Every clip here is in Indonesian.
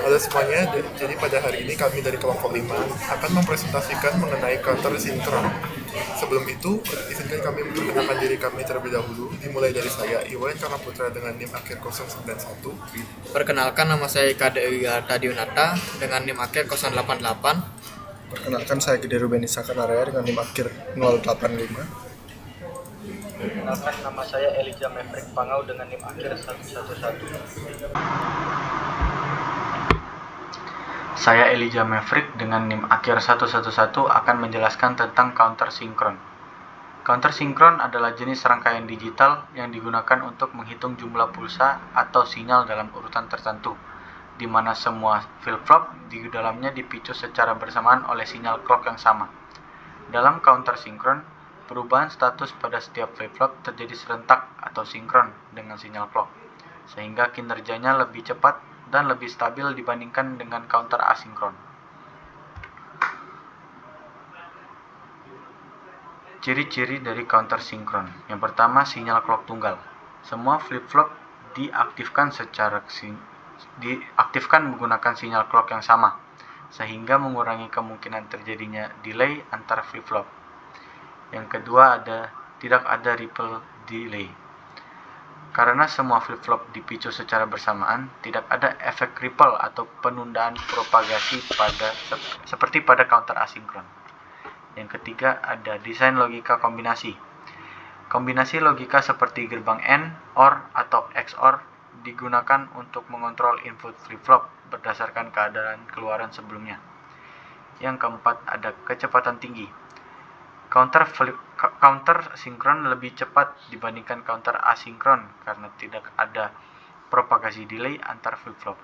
Halo semuanya, jadi pada hari ini kami dari kelompok 5 akan mempresentasikan mengenai counter sinkron. Sebelum itu, izinkan kami memperkenalkan diri kami terlebih dahulu, dimulai dari saya, Iwan Karnaputra dengan NIM akhir 091. Perkenalkan, nama saya KDI Tadiunata dengan NIM akhir 088. Perkenalkan, saya Gede Ruben Isaka Naraya dengan NIM akhir 085. Perkenalkan, nama saya Elijah Maverick Pangau dengan NIM akhir 111. Saya Elijah Maverick dengan NIM akhir 111 akan menjelaskan tentang counter sinkron. Counter sinkron adalah jenis rangkaian digital yang digunakan untuk menghitung jumlah pulsa atau sinyal dalam urutan tertentu, di mana semua flip-flop di dalamnya dipicu secara bersamaan oleh sinyal clock yang sama. Dalam counter sinkron, perubahan status pada setiap flip-flop terjadi serentak atau sinkron dengan sinyal clock, sehingga kinerjanya lebih cepat dan lebih stabil dibandingkan dengan counter asinkron. Ciri-ciri dari counter sinkron. Yang pertama, sinyal clock tunggal. Semua flip-flop diaktifkan menggunakan sinyal clock yang sama, sehingga mengurangi kemungkinan terjadinya delay antar flip-flop. Yang kedua, tidak ada ripple delay. Karena semua flip-flop dipicu secara bersamaan, tidak ada efek ripple atau penundaan propagasi seperti pada counter asinkron. Yang ketiga, ada desain logika kombinasi. Kombinasi logika seperti gerbang AND, OR, atau XOR digunakan untuk mengontrol input flip-flop berdasarkan keadaan keluaran sebelumnya. Yang keempat, ada kecepatan tinggi. Counter sinkron lebih cepat dibandingkan counter asinkron karena tidak ada propagasi delay antar flip-flop.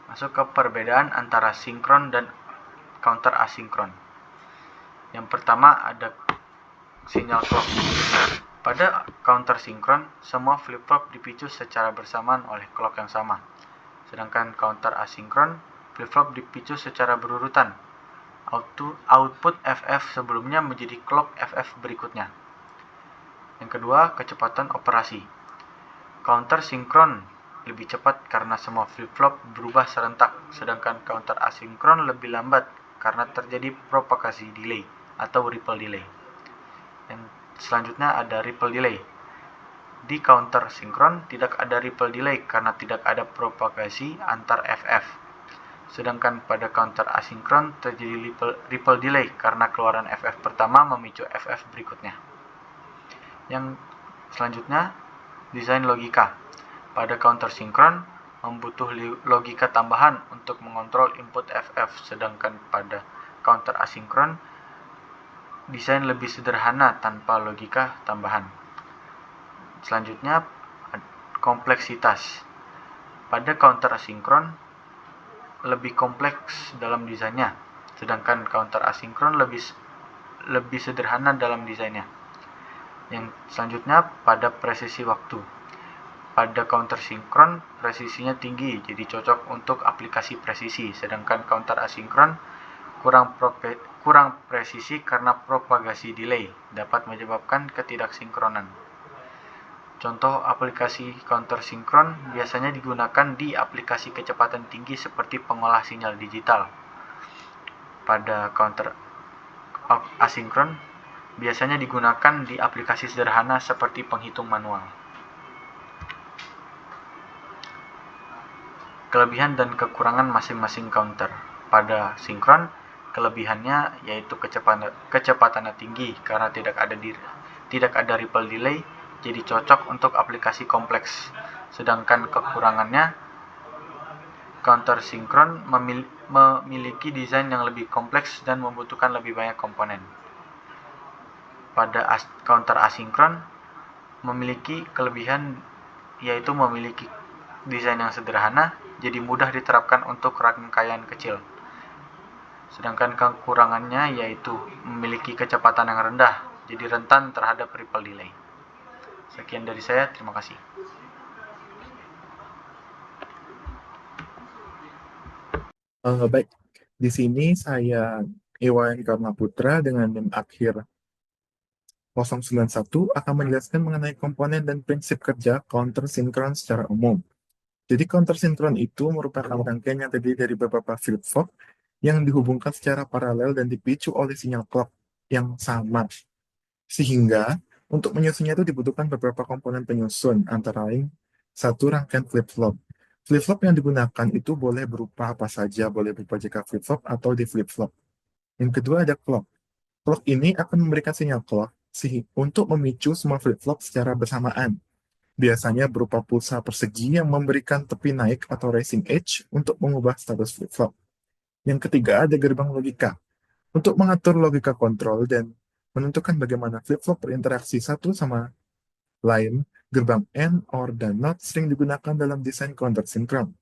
Masuk ke perbedaan antara sinkron dan counter asinkron. Yang pertama, ada sinyal clock. Pada counter sinkron, semua flip-flop dipicu secara bersamaan oleh clock yang sama. Sedangkan counter asinkron, flip-flop dipicu secara berurutan. Output FF sebelumnya menjadi clock FF berikutnya. Yang kedua, kecepatan operasi. Counter sinkron lebih cepat karena semua flip-flop berubah serentak, sedangkan counter asinkron lebih lambat karena terjadi propagasi delay atau ripple delay. Yang selanjutnya ada ripple delay. Di counter sinkron tidak ada ripple delay karena tidak ada propagasi antar FF. Sedangkan pada counter asinkron terjadi ripple delay karena keluaran FF pertama memicu FF berikutnya. Yang selanjutnya, desain logika. Pada counter sinkron membutuh logika tambahan untuk mengontrol input FF, sedangkan pada counter asinkron desain lebih sederhana tanpa logika tambahan. Selanjutnya, kompleksitas. Pada counter asinkron lebih kompleks dalam desainnya, sedangkan counter asinkron lebih sederhana dalam desainnya. Yang selanjutnya, pada presisi waktu. Pada counter sinkron, presisinya tinggi, jadi cocok untuk aplikasi presisi, sedangkan counter asinkron kurang presisi karena propagasi delay dapat menyebabkan ketidaksinkronan. Contoh aplikasi counter sinkron biasanya digunakan di aplikasi kecepatan tinggi seperti pengolah sinyal digital. Pada counter asinkron biasanya digunakan di aplikasi sederhana seperti penghitung manual. Kelebihan dan kekurangan masing-masing counter. Pada sinkron, kelebihannya yaitu kecepatannya tinggi karena tidak ada ripple delay, jadi cocok untuk aplikasi kompleks. Sedangkan kekurangannya, counter sinkron memiliki desain yang lebih kompleks dan membutuhkan lebih banyak komponen. Pada counter asinkron memiliki kelebihan yaitu memiliki desain yang sederhana, jadi mudah diterapkan untuk rangkaian kecil. Sedangkan kekurangannya yaitu memiliki kecepatan yang rendah, jadi rentan terhadap ripple delay. Sekian dari saya, terima kasih. Baik, di sini saya Iwan Karnaputra dengan NIM akhir 091 akan menjelaskan mengenai komponen dan prinsip kerja counter sinkron secara umum. Jadi counter sinkron itu merupakan rangkaian yang terdiri dari beberapa flip-flop yang dihubungkan secara paralel dan dipicu oleh sinyal clock yang sama. Sehingga untuk menyusunnya itu dibutuhkan beberapa komponen penyusun, antara lain satu rangkaian flip-flop. Flip-flop yang digunakan itu boleh berupa apa saja, boleh berupa jika flip-flop atau di flip-flop. Yang kedua ada clock. Clock ini akan memberikan sinyal clock untuk memicu semua flip-flop secara bersamaan. Biasanya berupa pulsa persegi yang memberikan tepi naik atau rising edge untuk mengubah status flip-flop. Yang ketiga ada gerbang logika. Untuk mengatur logika kontrol dan menentukan bagaimana flip-flop berinteraksi satu sama lain, gerbang AND, OR, dan NOT sering digunakan dalam desain counter sinkron.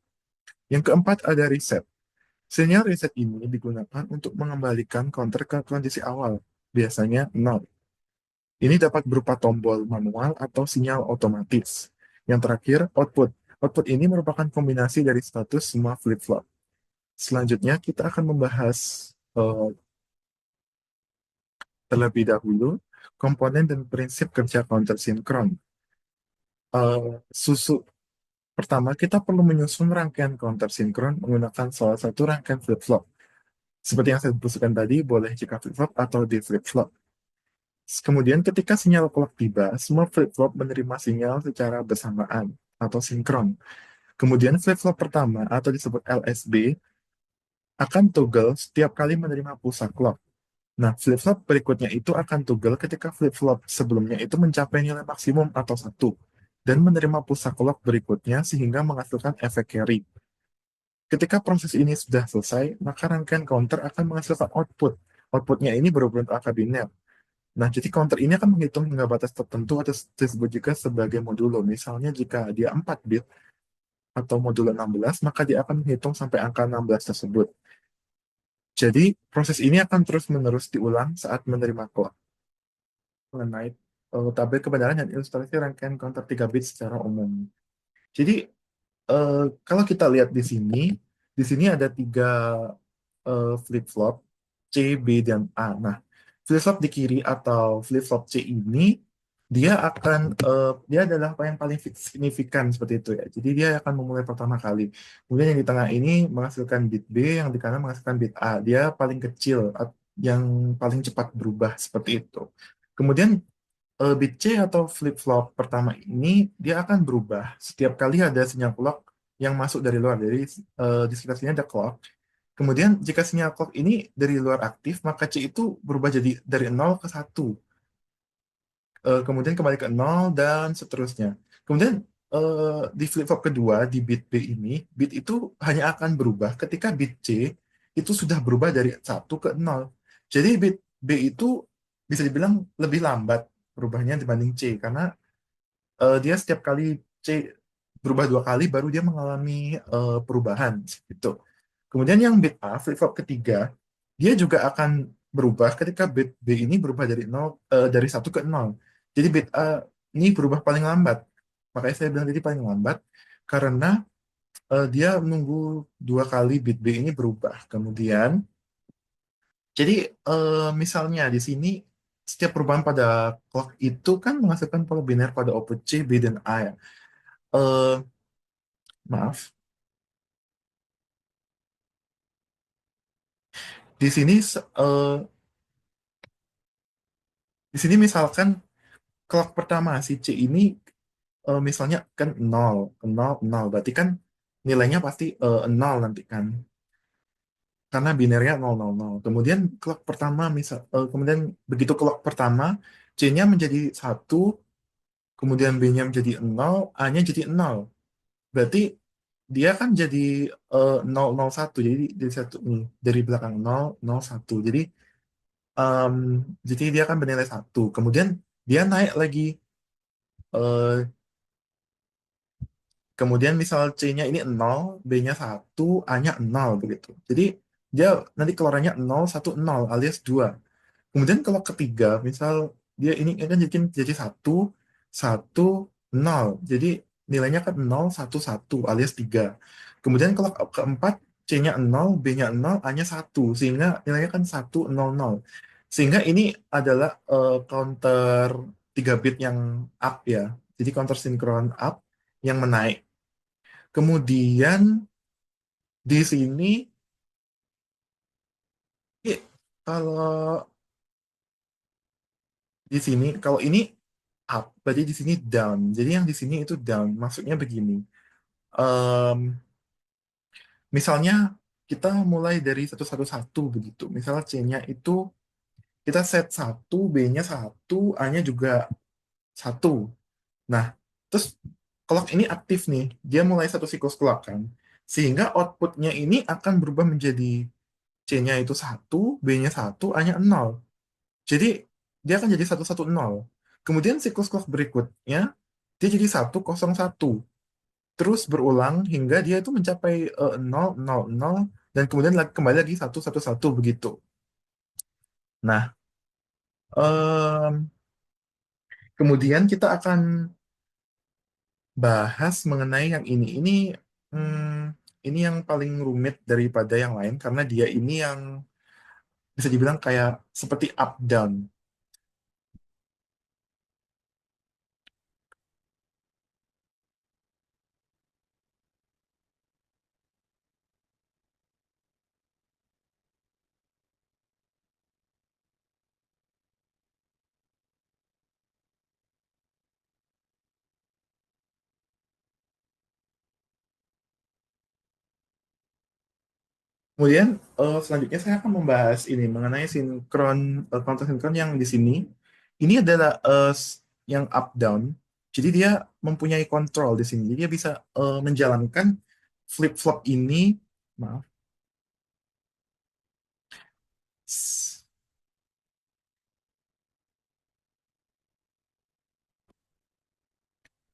Yang keempat ada reset. Sinyal reset ini digunakan untuk mengembalikan counter ke kondisi awal, biasanya 0. Ini dapat berupa tombol manual atau sinyal otomatis. Yang terakhir, output. Output ini merupakan kombinasi dari status semua flip-flop. Selanjutnya, kita akan membahas terlebih dahulu komponen dan prinsip kerja counter sinkron. Pertama, kita perlu menyusun rangkaian counter sinkron menggunakan salah satu rangkaian flip-flop. Seperti yang saya sebutkan tadi, boleh jika flip-flop atau di flip-flop. Kemudian ketika sinyal clock tiba, semua flip-flop menerima sinyal secara bersamaan atau sinkron. Kemudian flip-flop pertama atau disebut LSB akan toggle setiap kali menerima pulsa clock. Nah, flip-flop berikutnya itu akan toggle ketika flip-flop sebelumnya itu mencapai nilai maksimum atau 1 dan menerima pulsa clock berikutnya sehingga menghasilkan efek carry. Ketika proses ini sudah selesai, maka rangkaian counter akan menghasilkan output. Outputnya ini berbentuk angka biner. Nah, jadi counter ini akan menghitung hingga batas tertentu atau disebut juga sebagai modulo. Misalnya jika dia 4 bit atau modulo 16, maka dia akan menghitung sampai angka 16 tersebut. Jadi, proses ini akan terus-menerus diulang saat menerima clock. Mengenai tabel kebenaran dan ilustrasi rangkaian counter 3 bit secara umum. Jadi, kalau kita lihat di sini ada 3 flip-flop, C, B, dan A. Nah, flip-flop di kiri atau flip-flop C ini dia adalah apa yang paling signifikan seperti itu ya. Jadi dia akan memulai pertama kali. Kemudian yang di tengah ini menghasilkan bit B, yang di kanan menghasilkan bit A. Dia paling kecil, yang paling cepat berubah seperti itu. Kemudian bit C atau flip-flop pertama ini dia akan berubah setiap kali ada sinyal clock yang masuk dari luar. Jadi di sekitar sini ada clock. Kemudian jika sinyal clock ini dari luar aktif, maka C itu berubah jadi dari 0 ke 1. Kemudian kembali ke 0 dan seterusnya. Kemudian di flip-flop kedua, di bit B ini, bit itu hanya akan berubah ketika bit C itu sudah berubah dari 1 ke 0. Jadi bit B itu bisa dibilang lebih lambat berubahnya dibanding C, karena dia setiap kali C berubah 2 kali, baru dia mengalami perubahan. Gitu. Kemudian yang bit A, flip-flop ketiga, dia juga akan berubah ketika bit B ini berubah dari 1 ke 0. Jadi bit A ini berubah paling lambat. Makanya saya bilang tadi paling lambat, karena dia menunggu 2 kali bit B ini berubah. Kemudian, jadi misalnya di sini, setiap perubahan pada clock itu kan menghasilkan pola biner pada output C, B, dan A ya. Maaf. Di sini misalkan clock pertama si C ini misalnya kan 0, 0, 0, berarti kan nilainya pasti 0 nanti kan. Karena binernya 0, 0, 0. Kemudian clock pertama kemudian begitu clock pertama C-nya menjadi 1, kemudian B-nya menjadi 0, A-nya jadi 0. Berarti dia kan jadi 0, 0, 1. Jadi dari belakang 0, 0, 1. Jadi dia akan bernilai 1. Kemudian dia naik lagi. Kemudian misal C-nya ini 0, B-nya 1, A-nya 0 begitu. Jadi dia nanti keluarannya 0, 1, 0 alias 2. Kemudian kalau ketiga, misal dia ini kan jadi 1, 1, 0. Jadi nilainya kan 0, 1, 1 alias 3. Kemudian kalau keempat, C-nya 0, B-nya 0, A-nya 1. Sehingga nilainya kan 1, 0, 0. Sehingga ini adalah counter 3 bit yang up ya. Jadi counter sinkron up yang menaik. Kemudian di sini i- kalau kalau ini up, berarti di sini down. Jadi yang di sini itu down. Maksudnya begini. Em, Misalnya kita mulai dari 111 begitu. Misalnya C-nya itu kita set 1, B-nya 1, A-nya juga 1. Nah, terus clock ini aktif nih. Dia mulai satu siklus clock kan. Sehingga outputnya ini akan berubah menjadi C-nya itu 1, B-nya 1, A-nya 0. Jadi dia akan jadi 110. Kemudian siklus clock berikutnya dia jadi 101. Terus berulang hingga dia itu mencapai 0, 0, 0, dan kemudian kembali lagi 111 begitu. Nah, em, kemudian kita akan bahas mengenai yang ini. Ini yang paling rumit daripada yang lain karena dia ini yang bisa dibilang kayak seperti up down. Kemudian selanjutnya saya akan membahas ini mengenai sinkron counter sinkron yang di sini. Ini adalah yang up down. Jadi dia mempunyai kontrol di sini. Jadi dia bisa menjalankan flip flop ini. Maaf. S-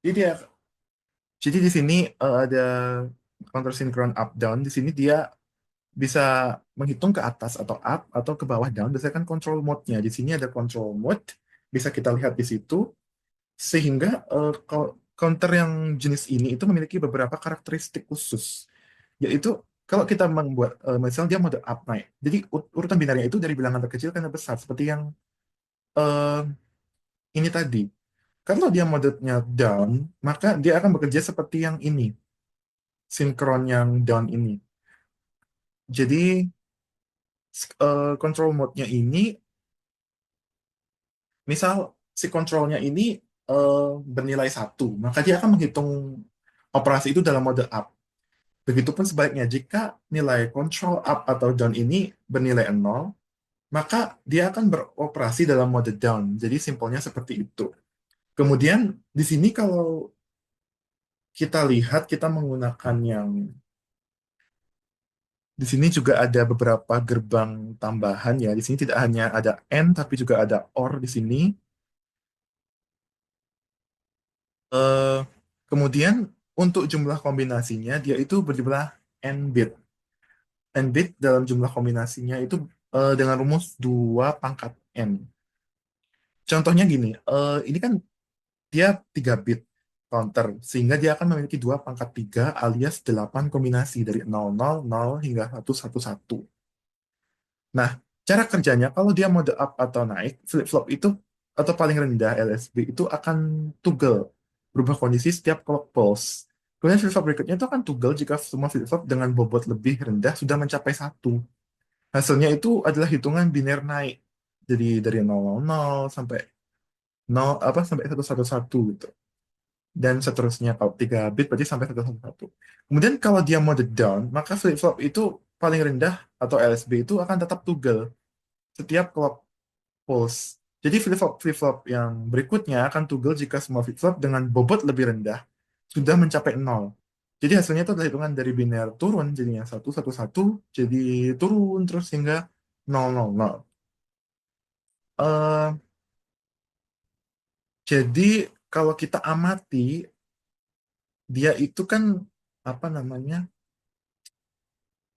Jadi dia jadi di sini ada counter sinkron up down. Di sini dia bisa menghitung ke atas atau up atau ke bawah down berdasarkan control mode-nya. Di sini ada control mode, bisa kita lihat di situ. Sehingga counter yang jenis ini itu memiliki beberapa karakteristik khusus, yaitu kalau kita membuat misalnya dia mode up naik, jadi urutan binarnya itu dari bilangan terkecil ke yang besar, seperti yang eh, ini tadi. Kalau dia modenya down, maka dia akan bekerja seperti yang ini, sinkron yang down ini. Jadi control mode-nya ini, misal si kontrolnya ini bernilai 1, maka dia akan menghitung operasi itu dalam mode up. Begitupun sebaliknya, jika nilai control up atau down ini bernilai 0, maka dia akan beroperasi dalam mode down. Jadi simpelnya seperti itu. Kemudian di sini kalau kita lihat, kita menggunakan yang di sini juga ada beberapa gerbang tambahan ya. Di sini tidak hanya ada AND tapi juga ada OR di sini. Eh, Kemudian untuk jumlah kombinasinya dia itu berjumlah n bit. N bit dalam jumlah kombinasinya itu dengan rumus 2 pangkat n. Contohnya gini, ini kan dia 3 bit counter, sehingga dia akan memiliki 2 pangkat 3 alias 8 kombinasi dari 000 hingga 111. Nah, cara kerjanya kalau dia mode up atau naik, flip-flop itu atau paling rendah LSB itu akan toggle, berubah kondisi setiap clock pulse. Kemudian flip-flop berikutnya itu akan toggle jika semua flip-flop dengan bobot lebih rendah sudah mencapai 1. Hasilnya itu adalah hitungan biner naik. Jadi dari 000 sampai 0 apa sampai 111 gitu. Dan seterusnya kalau 3 bit berarti sampai 111. Kemudian kalau dia mode down, maka flip-flop itu paling rendah atau LSB itu akan tetap toggle setiap clock pulse. Jadi flip-flop yang berikutnya akan toggle jika semua flip-flop dengan bobot lebih rendah sudah mencapai 0. Jadi hasilnya itu adalah hitungan dari biner turun, jadinya 111 jadi turun terus hingga 000. Eh, jadi kalau kita amati, dia itu kan apa namanya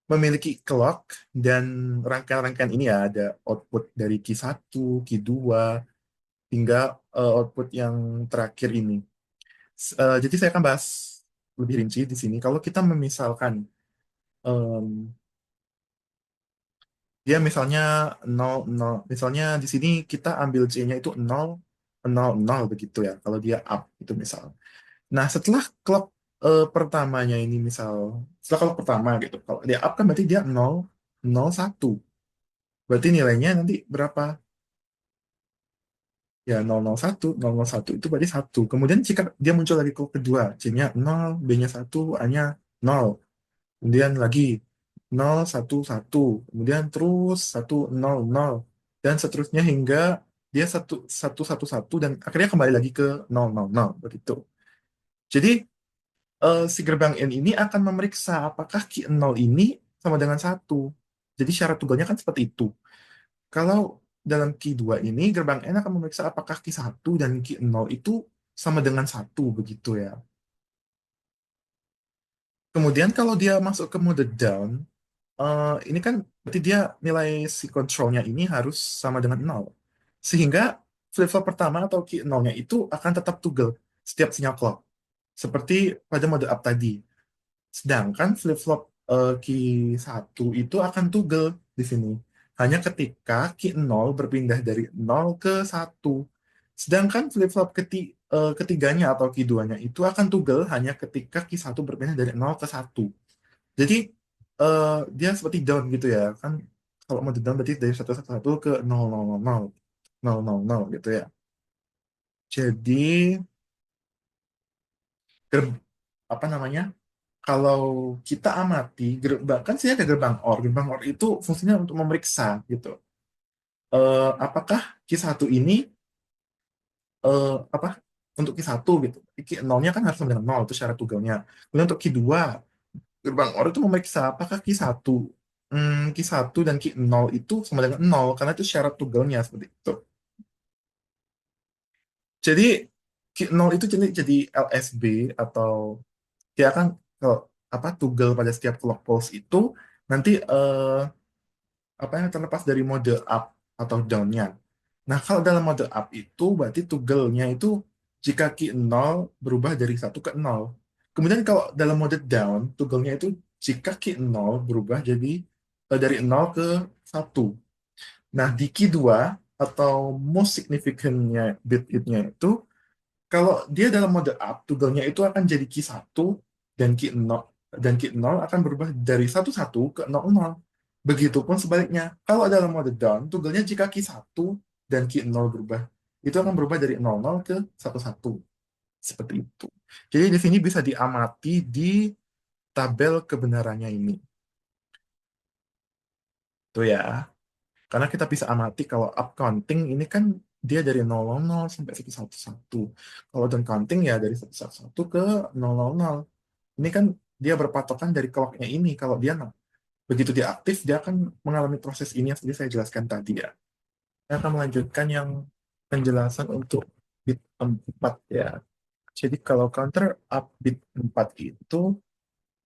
memiliki clock dan rangkaian-rangkaian ini ya ada output dari Q1, Q2 hingga output yang terakhir ini. Jadi saya akan bahas lebih rinci di sini. Kalau kita memisalkan em, Dia misalnya 0, 0. Misalnya di sini kita ambil C-nya itu 0, 0, 0 begitu ya. Kalau dia up itu misal. Nah, setelah clock pertamanya ini misal, setelah clock pertama gitu. Kalau dia up kan berarti dia 0, 0, 1. Berarti nilainya nanti berapa? Ya 001, 001 itu berarti satu. Kemudian jika dia muncul lagi clock kedua, C-nya 0, B-nya 1, A-nya 0. Kemudian lagi 011, kemudian terus 100, dan seterusnya hingga dia 1111 dan akhirnya kembali lagi ke 000 begitu. Jadi si gerbang N ini akan memeriksa apakah key 0 ini sama dengan satu. Jadi syarat tunggalnya kan seperti itu. Kalau dalam key 2 ini gerbang N akan memeriksa apakah key 1 dan key 0 itu sama dengan satu begitu ya. Kemudian kalau dia masuk ke mode down, ini kan berarti dia nilai si kontrolnya ini harus sama dengan 0. Sehingga flip-flop pertama atau key 0-nya itu akan tetap toggle setiap sinyal clock. Seperti pada mode up tadi. Sedangkan flip-flop key 1 itu akan toggle di sini. Hanya ketika key 0 berpindah dari 0 ke 1. Sedangkan flip-flop ketiganya atau key 2-nya itu akan toggle hanya ketika key 1 berpindah dari 0 ke 1. Jadi dia seperti down gitu ya kan, kalau mau down berarti dari 111 ke 000 gitu ya. Jadi ger- apa namanya, kalau kita amati gerbang kan sih ada gerbang OR itu fungsinya untuk memeriksa gitu. Apakah Q1 ini apa untuk Q1 gitu. Q0-nya kan harus sama dengan 0 itu syarat tunggalnya. Kemudian untuk Q2 gerbang OR itu memeriksa apakah Q1 Q1 dan Q0 itu sama dengan 0 karena itu syarat tunggalnya seperti itu. Jadi Q0 itu jadi LSB atau dia akan kalau apa tunggal pada setiap clock pulse itu nanti apa yang terlepas dari mode up atau down-nya. Nah, kalau dalam mode up itu berarti toggle-nya itu jika key 0 berubah dari satu ke 0. Kemudian kalau dalam mode down, toggle-nya itu jika key 0 berubah jadi dari 0 ke 1. Nah, di key 2 atau most significant-nya bit-nya itu kalau dia dalam mode up, toggle-nya itu akan jadi key 1 dan key 0 akan berubah dari 11 ke 00. Begitupun sebaliknya. Kalau dalam mode down, toggle-nya jika key 1 dan key 0 berubah, itu akan berubah dari 00 ke 11. Seperti itu. Jadi di sini bisa diamati di tabel kebenarannya ini. Tuh ya. Karena kita bisa amati kalau up counting ini kan dia dari 000 sampai 111. Kalau down counting ya dari 111 ke 000. Ini kan dia berpatokan dari clock-nya ini. Kalau dia begitu dia aktif, dia akan mengalami proses ini yang tadi saya jelaskan tadi ya. Saya akan melanjutkan yang penjelasan untuk bit 4 ya. Jadi kalau counter up bit 4 itu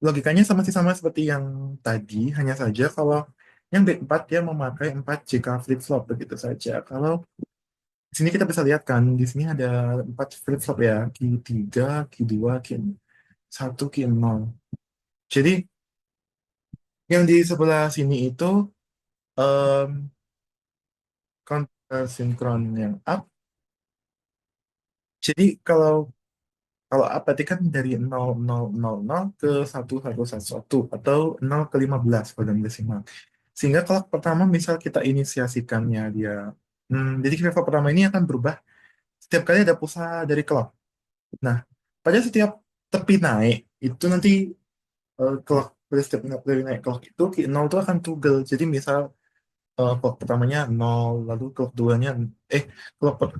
logikanya sama seperti yang tadi, hanya saja kalau yang bit 4 dia memakai 4 JK flip-flop begitu saja. Kalau di sini kita bisa lihat kan, di sini ada 4 flip-flop ya, Q3, Q2, Q1, Q0. Jadi yang di sebelah sini itu um, counter sinkron yang up. Jadi kalau kalau up berarti kan dari 0000 ke 1111 atau 0 ke 15 pada desimal. Sehingga kalau pertama misal kita inisiasikannya dia, jadi level pertama ini akan berubah setiap kali ada pulsa dari clock. Nah, pada setiap tepi naik itu nanti clock pada setiap tepi naik clock itu Q0 itu akan toggle. Jadi misal clock pertamanya 0, lalu clock 2-nya clock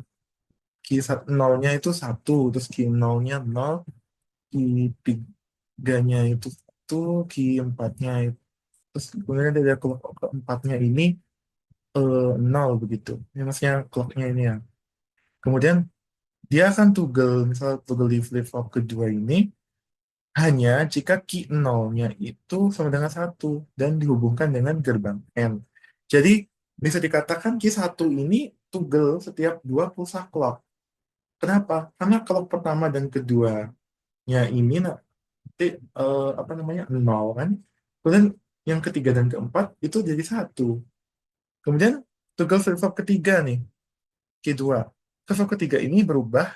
nolnya itu 1, terus Q 0-nya 0, Q 3-nya itu 1, Q 4-nya itu, terus kemudian dari clock keempatnya ini 0 begitu. Ini maksudnya clocknya ini ya. Kemudian dia akan toggle, misal toggle di flip-flop kedua ini, hanya jika key 0-nya itu sama dengan 1 dan dihubungkan dengan gerbang N. Jadi bisa dikatakan key 1 ini toggle setiap dua pulsa clock. Kenapa? Karena kalau pertama dan keduanya ini nanti apa namanya 0 kan. Kemudian yang ketiga dan keempat itu jadi 1. Kemudian toggle flip-flop ketiga nih, Q2. Flip-flop ketiga ini berubah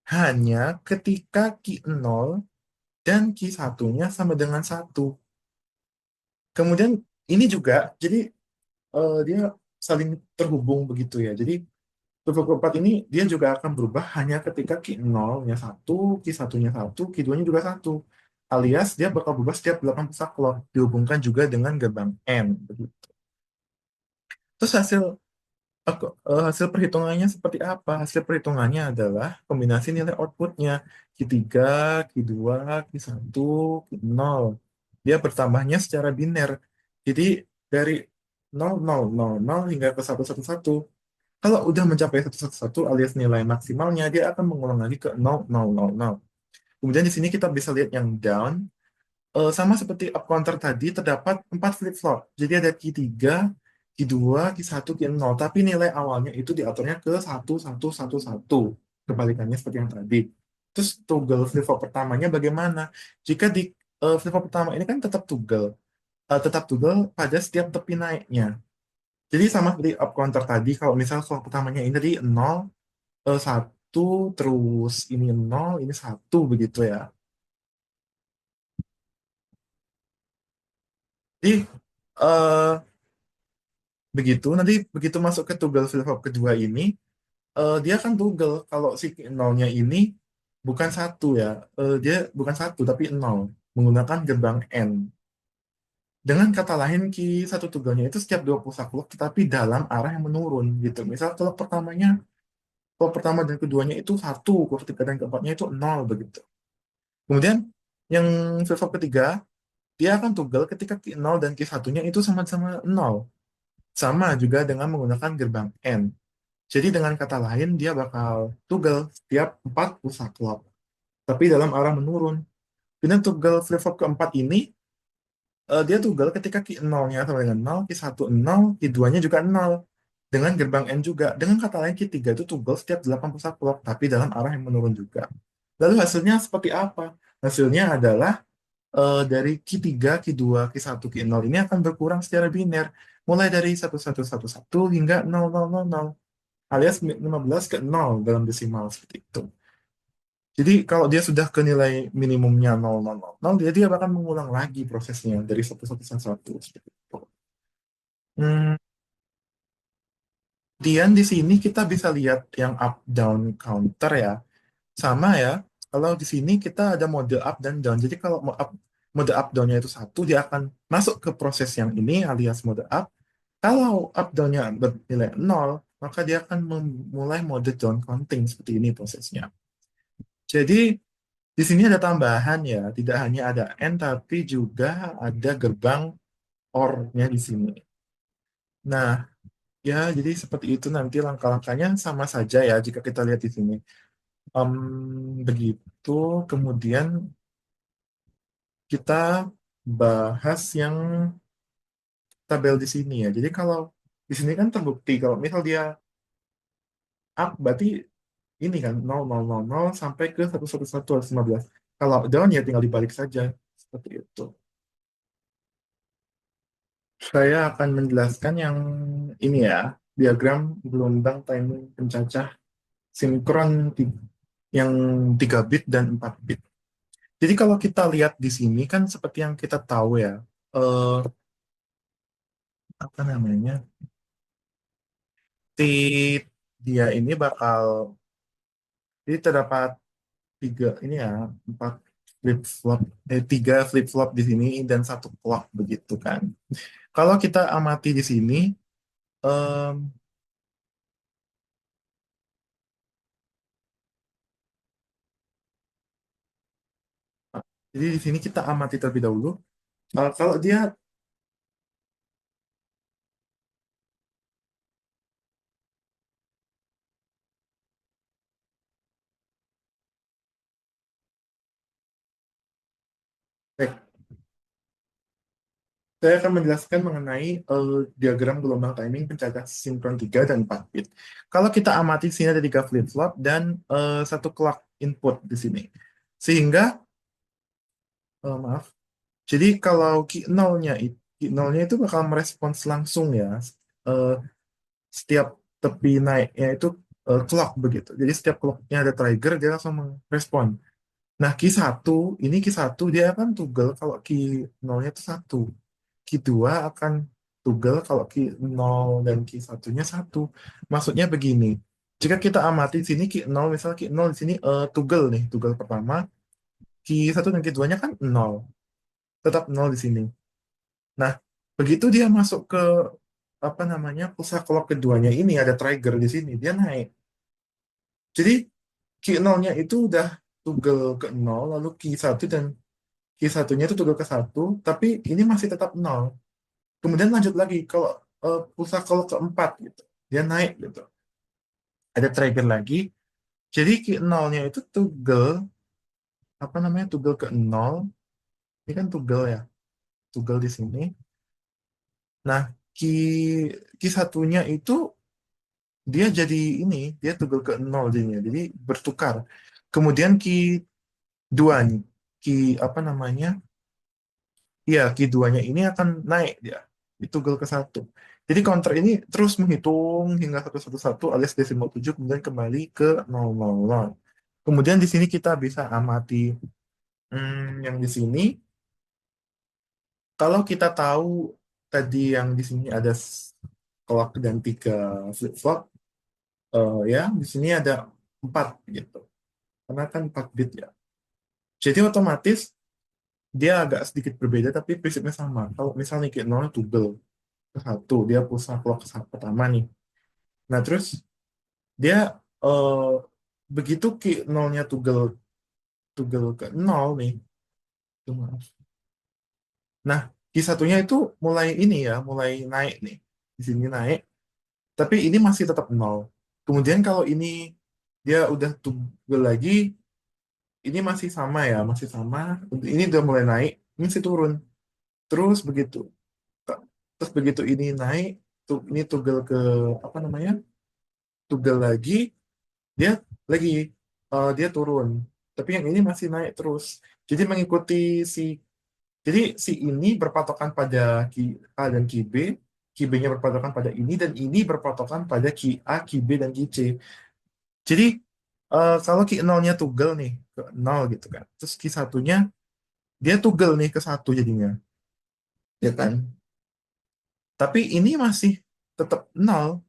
hanya ketika Q0 dan Q1-nya sama dengan satu. Kemudian ini juga, jadi dia saling terhubung begitu ya. Jadi flip-flop keempat ini dia juga akan berubah hanya ketika Q0-nya satu, Q1-nya satu, Q2-nya juga satu. Alias dia bakal berubah setiap 8 pulsa clock, dihubungkan juga dengan gerbang N. Begitu. Terus hasil perhitungannya seperti apa? Hasil perhitungannya adalah kombinasi nilai outputnya Q3, Q2, Q1, Q0. Dia bertambahnya secara biner. Jadi dari 0000 hingga ke 111. Kalau udah mencapai 111 alias nilai maksimalnya, dia akan mengulang lagi ke 0000. Kemudian di sini kita bisa lihat yang down. Sama seperti up counter tadi, terdapat 4 flip-flop. Jadi ada key 3, key 2, key 1, key 0. Tapi nilai awalnya itu diaturnya ke 1111. Kebalikannya seperti yang tadi. Terus toggle flip-flop pertamanya bagaimana? Jika di flip-flop pertama ini kan tetap toggle pada setiap tepi naiknya. Jadi sama seperti up counter tadi, kalau misal flip pertamanya ini tadi 0, 1, terus ini 0, ini 1, begitu ya. Jadi, eh, begitu nanti begitu masuk ke toggle flip-flop kedua ini, dia kan toggle kalau si nolnya ini bukan satu ya, dia bukan satu tapi nol menggunakan gerbang N. Dengan kata lain, satu toggle-nya itu setiap 20 clock tetapi dalam arah yang menurun gitu. Misal clock pertama dan keduanya itu satu, clock ketiga dan keempatnya itu nol begitu. Kemudian yang flip-flop ketiga, dia akan toggle ketika Q0 dan Q1-nya itu sama-sama nol. Sama juga dengan menggunakan gerbang N. Jadi dengan kata lain, dia bakal toggle setiap 4 pulsa clock, tapi dalam arah menurun. Kemudian toggle flip-flop keempat ini, dia toggle ketika Q0-nya sama dengan 0, Q1 0, Q2-nya juga 0. Dengan gerbang N juga. Dengan kata lain, Q3 itu toggle setiap 8 pulsa clock, tapi dalam arah yang menurun juga. Lalu hasilnya seperti apa? Hasilnya adalah dari Q3, Q2, Q1, Q0 ini akan berkurang secara biner, mulai dari 1111 hingga 0000, alias 15 ke 0 dalam desimal seperti itu. Jadi kalau dia sudah ke nilai minimumnya 0000, dia akan mengulang lagi prosesnya dari 1111 seperti itu. Hmm, Kemudian di sini kita bisa lihat yang up down counter ya. Sama ya. Kalau di sini kita ada mode up dan down. Jadi kalau mode up down-nya itu satu, dia akan masuk ke proses yang ini alias mode up. Kalau up down-nya bernilai 0, maka dia akan memulai mode down counting seperti ini prosesnya. Jadi di sini ada tambahan ya, tidak hanya ada N tapi juga ada gerbang OR-nya di sini. Nah, ya jadi seperti itu nanti langkah-langkahnya sama saja ya jika kita lihat di sini. Begitu, kemudian kita bahas yang tabel di sini ya. Jadi kalau di sini kan terbukti kalau misal dia up berarti ini kan 0000 sampai ke 11115. Kalau down ya tinggal dibalik saja seperti itu. Saya akan menjelaskan yang ini ya, diagram gelombang timing pencacah sinkron yang 3 bit dan 4 bit. Jadi kalau kita lihat di sini kan seperti yang kita tahu ya, eh, apa namanya, si dia ini bakal, jadi terdapat ini ya, 4 flip flop, 3 flip flop di sini dan satu clock begitu kan. Kalau kita amati di sini, em, jadi di sini kita amati terlebih dahulu. Kalau dia baik, saya akan menjelaskan mengenai diagram gelombang timing pencacah sinkron 3 dan 4 bit. Kalau kita amati di sini ada 3 flip-flop dan satu clock input di sini. Sehingga, maaf, jadi kalau Q0-nya itu bakal merespons langsung ya. eh, setiap tepi naiknya itu clock begitu. Jadi setiap clocknya ada trigger, dia langsung merespon. Nah, Q1 dia akan toggle kalau Q0-nya itu 1. Q2 akan toggle kalau Q0 dan Q1-nya 1. Maksudnya begini, jika kita amati di sini Q0, misal Q0 di sini toggle nih, toggle pertama, Q1 dan Q2-nya kan 0, tetap 0 di sini. Nah, begitu dia masuk ke apa namanya pulsa clock keduanya ini ada trigger di sini, dia naik. Jadi Q0-nya itu udah toggle ke 0, lalu Q1 dan Q1-nya itu toggle ke 1, tapi ini masih tetap 0. Kemudian lanjut lagi kalau pulsa clock keempat gitu, dia naik gitu. Ada trigger lagi. Jadi Q0-nya itu toggle apa namanya toggle ke 0. Ini kan toggle ya, toggle di sini. Nah, Q Q1-nya itu dia jadi ini, dia toggle ke 0 jadinya. Jadi bertukar. Kemudian Q2-nya, Q apa namanya? Iya, Q2-nya ini akan naik dia. Itu toggle ke 1. Jadi counter ini terus menghitung hingga 111 alias desimal 7 kemudian kembali ke 000. Kemudian di sini kita bisa amati yang di sini. Kalau kita tahu tadi yang di sini ada clock dan 3 flip flop, ya di sini ada 4 gitu. Karena kan 4 bit ya. Jadi otomatis dia agak sedikit berbeda tapi prinsipnya sama. Kalau misalnya kayak 0 toggle ke 1, dia pulsa clock ke pertama nih. Nah, terus dia eh, begitu ki 0-nya toggle toggle ke 0 nih. Tuh, maaf. Nah, Q1-nya itu mulai ini ya, mulai naik nih. Di sini naik, tapi ini masih tetap 0. Kemudian kalau ini dia udah toggle lagi, ini masih sama ya, masih sama. Ini udah mulai naik, ini masih turun. Terus begitu. Terus begitu ini naik, ini toggle ke apa namanya? Toggle lagi, dia lagi dia turun. Tapi yang ini masih naik terus. Jadi mengikuti si Jadi si ini berpatokan pada Ki A dan Ki B, Ki B-nya berpatokan pada ini, dan ini berpatokan pada Ki A, Ki B, dan Ki C. Jadi kalau Ki 0-nya toggle nih ke 0 gitu kan, terus Ki 1-nya dia toggle nih ke 1 jadinya, ya kan? Tapi ini masih tetap 0.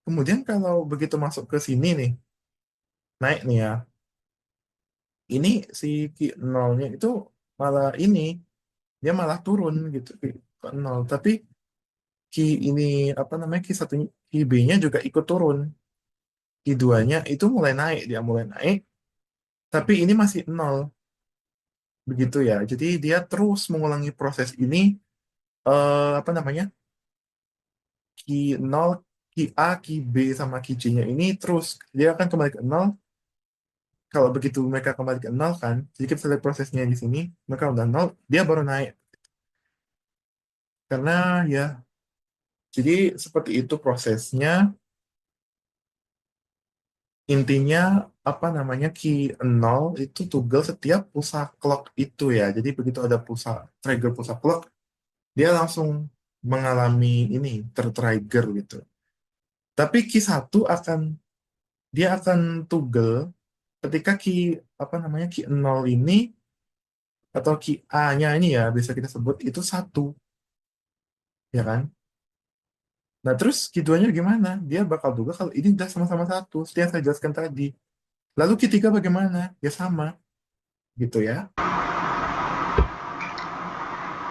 Kemudian kalau begitu masuk ke sini nih, naik nih ya, ini si Ki 0-nya itu malah ini, dia malah turun gitu ke 0. Tapi Ki ini apa namanya Ki satunya Ki B-nya juga ikut turun. Ki 2-nya itu mulai naik, dia mulai naik, tapi ini masih 0 begitu ya. Jadi dia terus mengulangi proses ini apa namanya? Ki 0, Ki A, Ki B sama Ki C-nya ini terus dia akan kembali ke 0. Kalau begitu mereka kembali ke 0 kan, jadi kita lihat prosesnya di sini, mereka udah 0, dia baru naik. Karena ya, jadi seperti itu prosesnya. Intinya apa namanya key 0 itu toggle setiap pulsa clock itu ya. Jadi begitu ada trigger pulsa clock, dia langsung mengalami ini tertrigger gitu. Tapi key 1 dia akan toggle ketika key apa namanya key 0 ini atau key A-nya ini ya bisa kita sebut itu 1, ya kan? Nah, terus key 2-nya gimana? Dia bakal toggle kalau ini udah sama-sama 1, seperti yang saya jelaskan tadi. Lalu key 3 bagaimana? Ya sama gitu ya.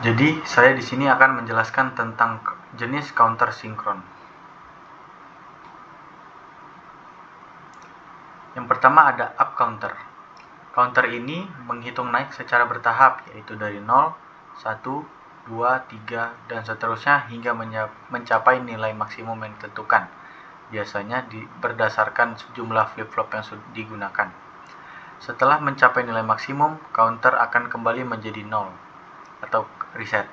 Jadi, saya di sini akan menjelaskan tentang jenis counter sinkron. Yang pertama ada up counter. Counter ini menghitung naik secara bertahap, yaitu dari 0, 1, 2, 3, dan seterusnya hingga mencapai nilai maksimum yang ditentukan. Biasanya berdasarkan jumlah flip-flop yang sudah digunakan. Setelah mencapai nilai maksimum, counter akan kembali menjadi 0 atau reset.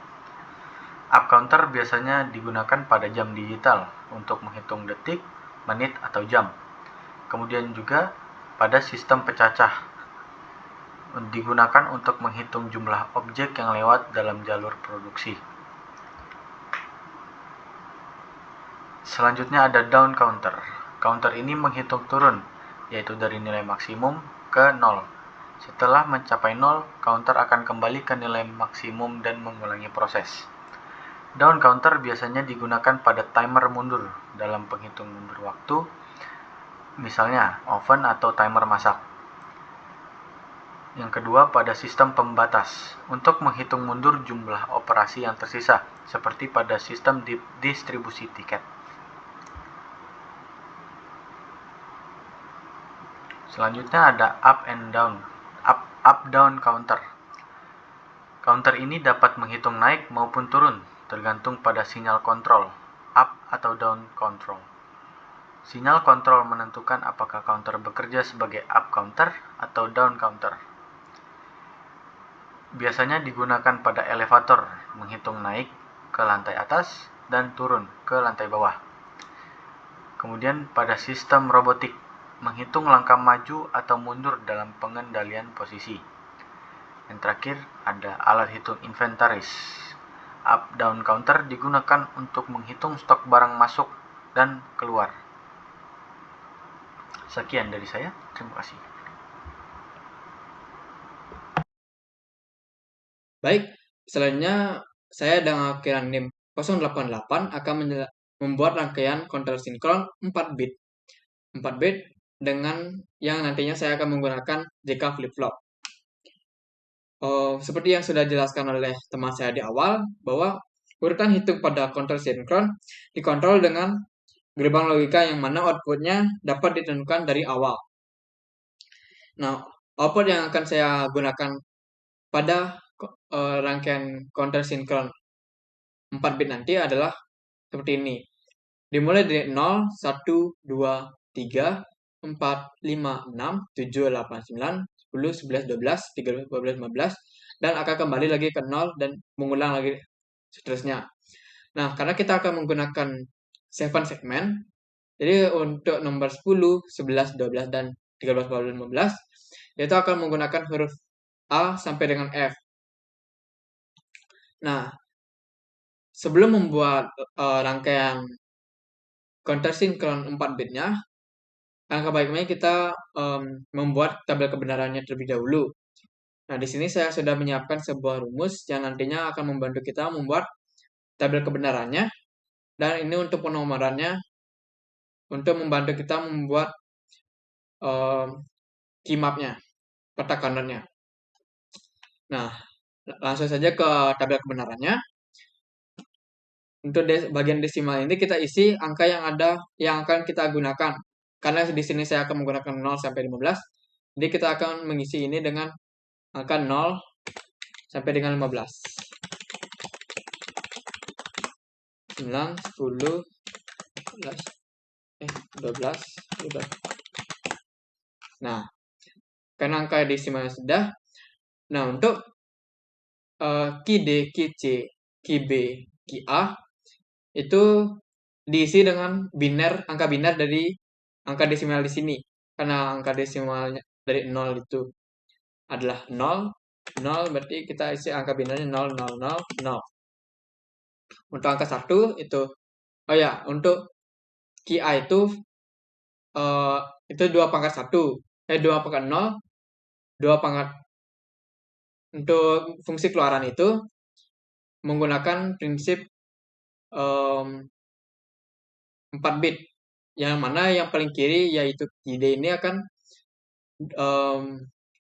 Up counter biasanya digunakan pada jam digital untuk menghitung detik, menit, atau jam. Kemudian juga pada sistem pecacah digunakan untuk menghitung jumlah objek yang lewat dalam jalur produksi. Selanjutnya ada down counter. Counter ini menghitung turun, yaitu dari nilai maksimum ke 0. Setelah mencapai 0, counter akan kembali ke nilai maksimum dan mengulangi proses. Down counter biasanya digunakan pada timer mundur dalam penghitung mundur waktu, misalnya oven atau timer masak. Yang kedua, pada sistem pembatas, untuk menghitung mundur jumlah operasi yang tersisa, seperti pada sistem distribusi tiket. Selanjutnya ada up down counter. Counter ini dapat menghitung naik maupun turun, tergantung pada sinyal kontrol, up atau down control. Sinyal kontrol menentukan apakah counter bekerja sebagai up counter atau down counter. Biasanya digunakan pada elevator, menghitung naik ke lantai atas dan turun ke lantai bawah. Kemudian pada sistem robotik, menghitung langkah maju atau mundur dalam pengendalian posisi. Yang terakhir ada alat hitung inventaris. Up-down counter digunakan untuk menghitung stok barang masuk dan keluar. Sekian dari saya, terima kasih. Baik, selanjutnya saya dengan rangkaian NIM 088 akan membuat rangkaian counter sinkron 4 bit. 4 bit dengan yang nantinya saya akan menggunakan JK flip-flop. Seperti yang sudah dijelaskan oleh teman saya di awal, bahwa urutan hitung pada counter sinkron dikontrol dengan gerbang logika yang mana outputnya dapat ditentukan dari awal. Nah, output yang akan saya gunakan pada rangkaian counter sinkron 4 bit nanti adalah seperti ini. Dimulai dari 0, 1, 2, 3, 4, 5, 6, 7, 8, 9, 10, 11, 12, 13, 14, 15, dan akan kembali lagi ke 0 dan mengulang lagi seterusnya. Nah, karena kita akan menggunakan 7 segmen, jadi untuk nomor 10, 11, 12, dan 13, 14, 15, yaitu akan menggunakan huruf A sampai dengan F. Nah, sebelum membuat rangkaian counter sinkron 4 bitnya, alangkah baiknya kita membuat tabel kebenarannya terlebih dahulu. Nah, di sini saya sudah menyiapkan sebuah rumus yang nantinya akan membantu kita membuat tabel kebenarannya, dan ini untuk penomorannya untuk membantu kita membuat key mapnya, peta kanannya. Nah, langsung saja ke tabel kebenarannya. Untuk bagian desimal ini kita isi angka yang ada yang akan kita gunakan. Karena di sini saya akan menggunakan 0 sampai 15. Jadi kita akan mengisi ini dengan angka 0 sampai dengan 15. 9, 10, 12, 13. Nah, karena angka desimalnya sudah. Nah, untuk key D, key C, key B, key A itu diisi dengan angka biner dari angka desimal di sini. Karena angka desimalnya dari 0 itu adalah 0, 0 berarti kita isi angka binernya 0, 0, 0, 0. Untuk angka 1 itu, untuk key A itu 2 pangkat 1, 2 pangkat 0, 2 pangkat. Untuk fungsi keluaran itu menggunakan prinsip 4 bit, yang mana yang paling kiri yaitu key D ini akan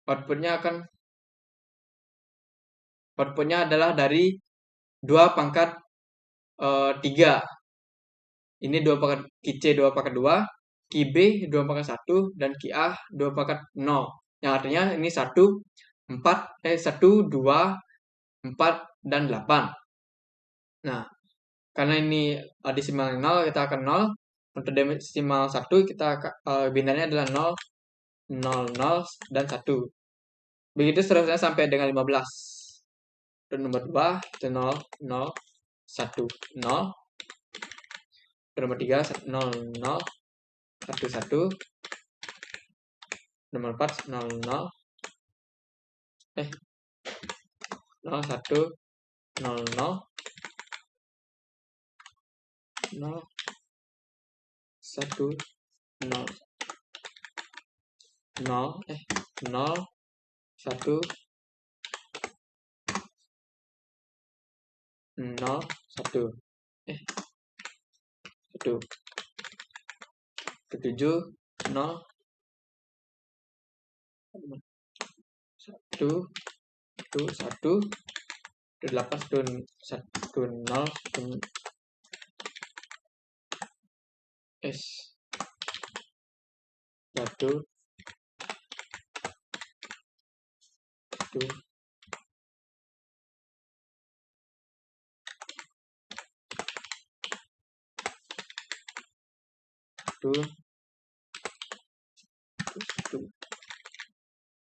outputnya adalah dari 2 pangkat 3. Ini 2 pangkat key C 2 pangkat 2, key B 2 pangkat 1, dan key A 2 pangkat 0. Yang artinya ini 1, 2, 4, dan 8. Nah, karena ini desimal 0, kita akan 0. Untuk desimal 1, kita binernya adalah 0, 0, 0, dan 1. Begitu seterusnya sampai dengan 15. Dan nomor 2, 0, 0, 1, 0. Dan nomor 3, 0, 0, 1, 1. Nomor 4, 0, 0. 0, 1, 0, 0. 0, 1 0 0 0 1 0 1 1 7 0 1 1 8 1 0 S 1 1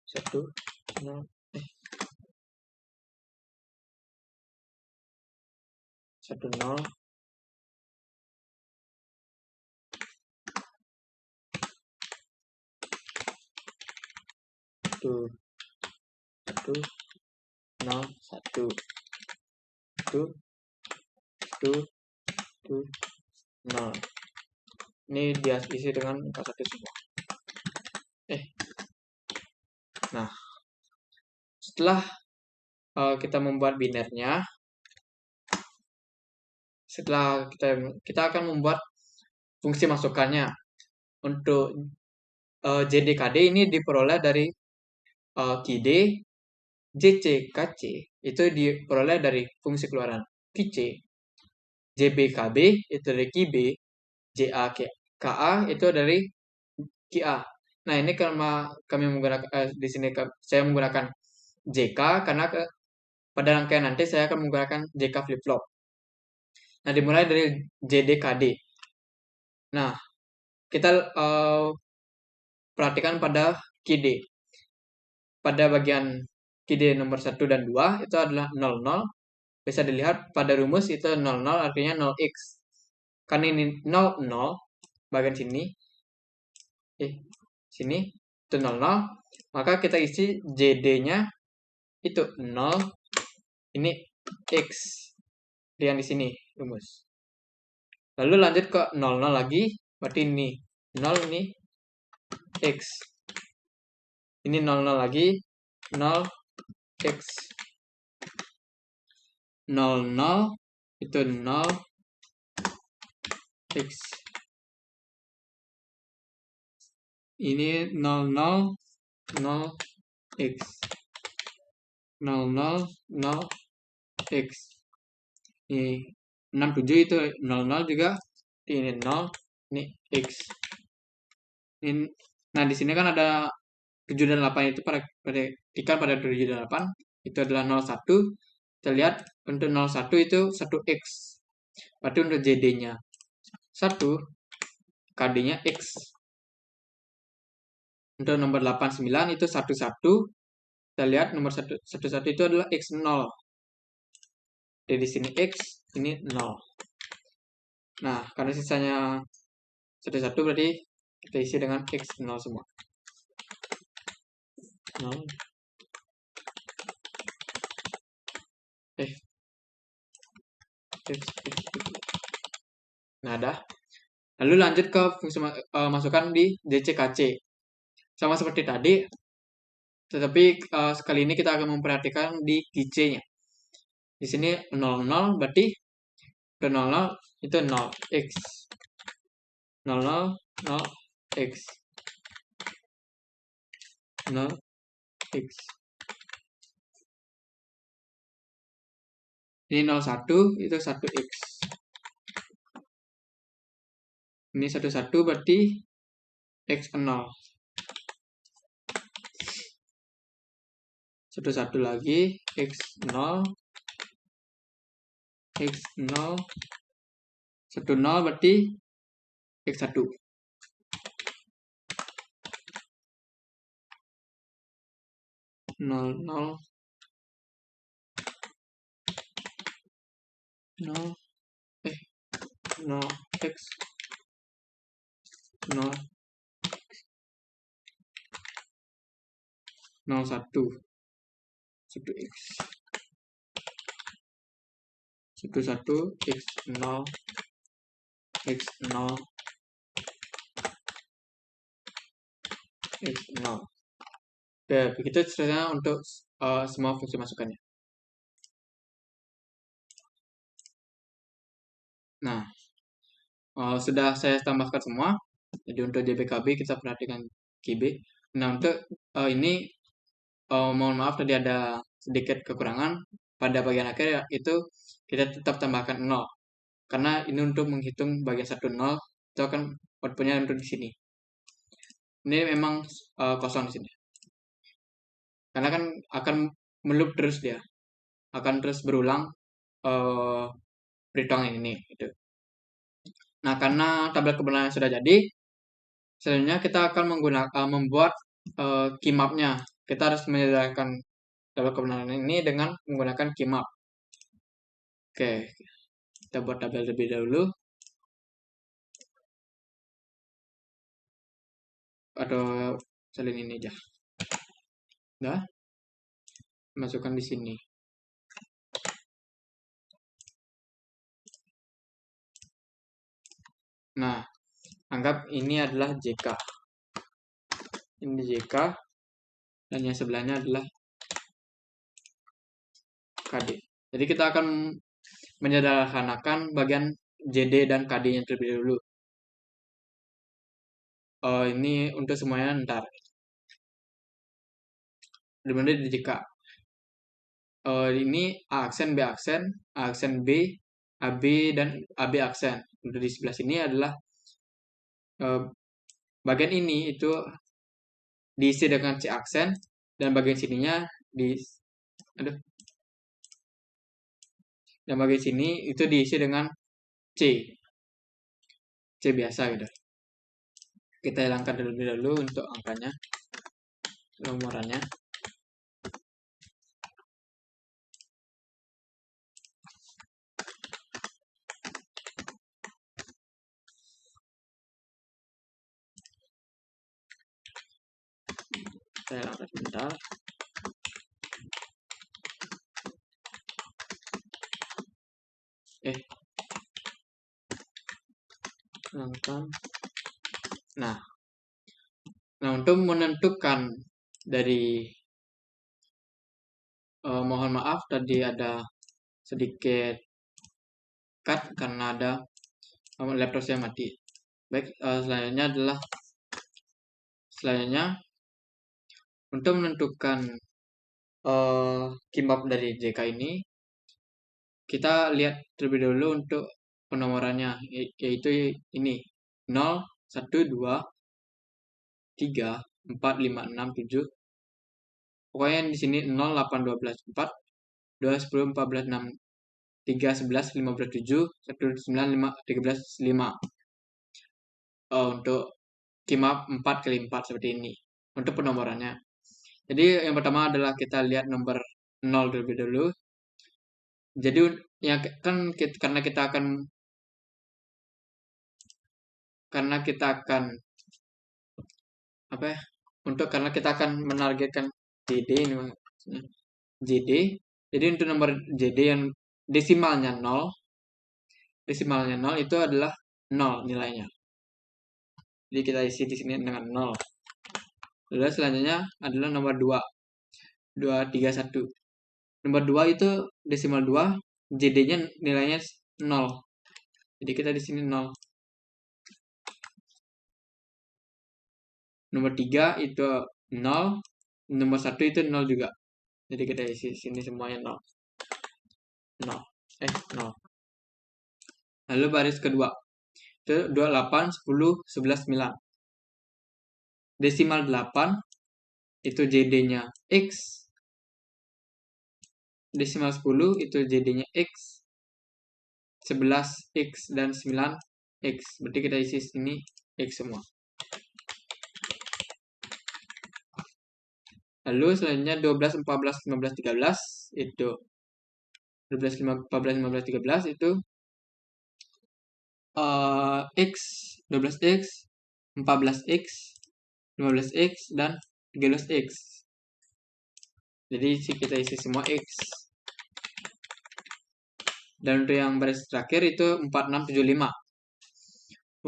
1 0 1 0 1 1 0 1 1 1 0. Ini dia isi dengan angka 1 semua. Nah, setelah kita membuat binernya, setelah kita akan membuat fungsi masukannya. Untuk JDKD ini diperoleh dari KID, JCKC itu diperoleh dari fungsi keluaran QC, JBKB itu dari QB, JAKA itu dari QA. Nah, ini karena kami menggunakan di sini saya menggunakan JK karena pada rangkaian nanti saya akan menggunakan JK flip flop. Nah, dimulai dari JDKD. Nah, kita perhatikan pada KID. Pada bagian KID nomor 1 dan 2 itu adalah 00. Bisa dilihat pada rumus itu 00 artinya 0x. Karena ini 00 bagian sini sini itu 00, maka kita isi JD-nya itu 0, ini X yang di sini rumus. Lalu lanjut ke 00 lagi, berarti ini 0 ini X. Ini 00 lagi 0 X. 00 itu 0 X. Ini 00 0 X. 00 0 X. Ini 67 itu 00 juga. Ini 0, ini X. Nah, di sini kan ada 7 dan 8 itu perhatikan pada 7 dan 8 itu adalah 01. Kita lihat untuk 01 itu 1x. Berarti untuk JD-nya 1, KD-nya X. Untuk nomor 89 itu 11. Kita lihat nomor 11 itu adalah X0. Jadi di sini X, ini 0. Nah, karena sisanya 11 berarti kita isi dengan X0 semua. 0. Nah, dah. Lalu lanjut ke fungsi masukan di JCKC. Sama seperti tadi, tetapi sekali ini kita akan memperhatikan di QC-nya. Di sini 00 berarti ke 00 itu 0x. 00 0x. 0x. Ini 01 itu 1x. Ini 11 berarti x0. 11 lagi x0 x0 10 berarti x1. 0 0 0 x 0 01 1x 11 x0 x0 X 0. Oke, begitu seterusnya untuk semua fungsi masukannya. Nah, sudah saya tambahkan semua. Jadi untuk JBKB kita perhatikan KB. Nah, untuk ini mohon maaf tadi ada sedikit kekurangan pada bagian akhir, ya, itu kita tetap tambahkan 0. Karena ini untuk menghitung bagian 1 0, itu akan outputnya untuk di sini. Ini memang kosong di sini. Karena kan akan meloop terus dia. Akan terus berulang perhitungan ini gitu. Nah, karena tabel kebenaran sudah jadi, selanjutnya kita akan membuat key map-nya. Kita harus menyediakan tabel kebenaran ini dengan menggunakan key map. Oke, kita buat tabel terlebih dahulu. Atau salin ini aja. Nah, masukkan di sini. Nah, anggap ini adalah JK. Ini JK, dan yang sebelahnya adalah KD. Jadi kita akan menyederhanakan bagian JD dan KD-nya terlebih dahulu. Ini untuk semuanya ntar. Dimana di JK. Ini A aksen, B aksen, A aksen B, AB, dan AB aksen. Untuk di sebelah sini adalah bagian ini itu diisi dengan C aksen, dan bagian sininya dan bagian sini itu diisi dengan C biasa gitu. Kita hilangkan terlebih dahulu untuk angkanya, nomorannya. Saya hilangkan sebentar. Hilangkan. Nah, untuk menentukan dari mohon maaf tadi ada sedikit cut karena ada laptop saya mati. Baik, selanjutnya untuk menentukan key map dari JK ini, kita lihat terlebih dahulu untuk penomorannya, yaitu ini 0, 1, 2, 3, 4, 5, 6, 7. Pokoknya di sini 0, 8, 12, 4, 2, 10, 14, 6, 3, 11, 15, 7, 1, 9, 5, 13, 5. Untuk key map 4 kali 4 seperti ini. Untuk penomorannya. Jadi yang pertama adalah kita lihat nomor 0 terlebih dahulu. Jadi ya kan karena kita akan menargetkan JD ini maksudnya. JD. Jadi untuk nomor JD yang desimalnya 0 itu adalah 0 nilainya. Jadi kita isi di sini dengan 0. Lalu selanjutnya adalah nomor 2. 2, 3, 1. Nomor 2 itu desimal 2, JD-nya nilainya 0. Jadi kita di sini 0. Nomor 3 itu 0, nomor 1 itu 0 juga. Jadi kita isi sini semuanya 0. 0. Lalu baris kedua. Itu 28, 10, 11, 9. Desimal 8 itu JD-nya X. Desimal 10 itu JD-nya X. 11 X dan 9 X. Berarti kita isi sini X semua. Lalu selanjutnya 12, 14, 15, 13 itu 12, 14, 15, 13 itu X, 12X, 14X, 15X, dan 13X. Jadi kita isi semua X. Dan untuk yang baris terakhir itu 4675.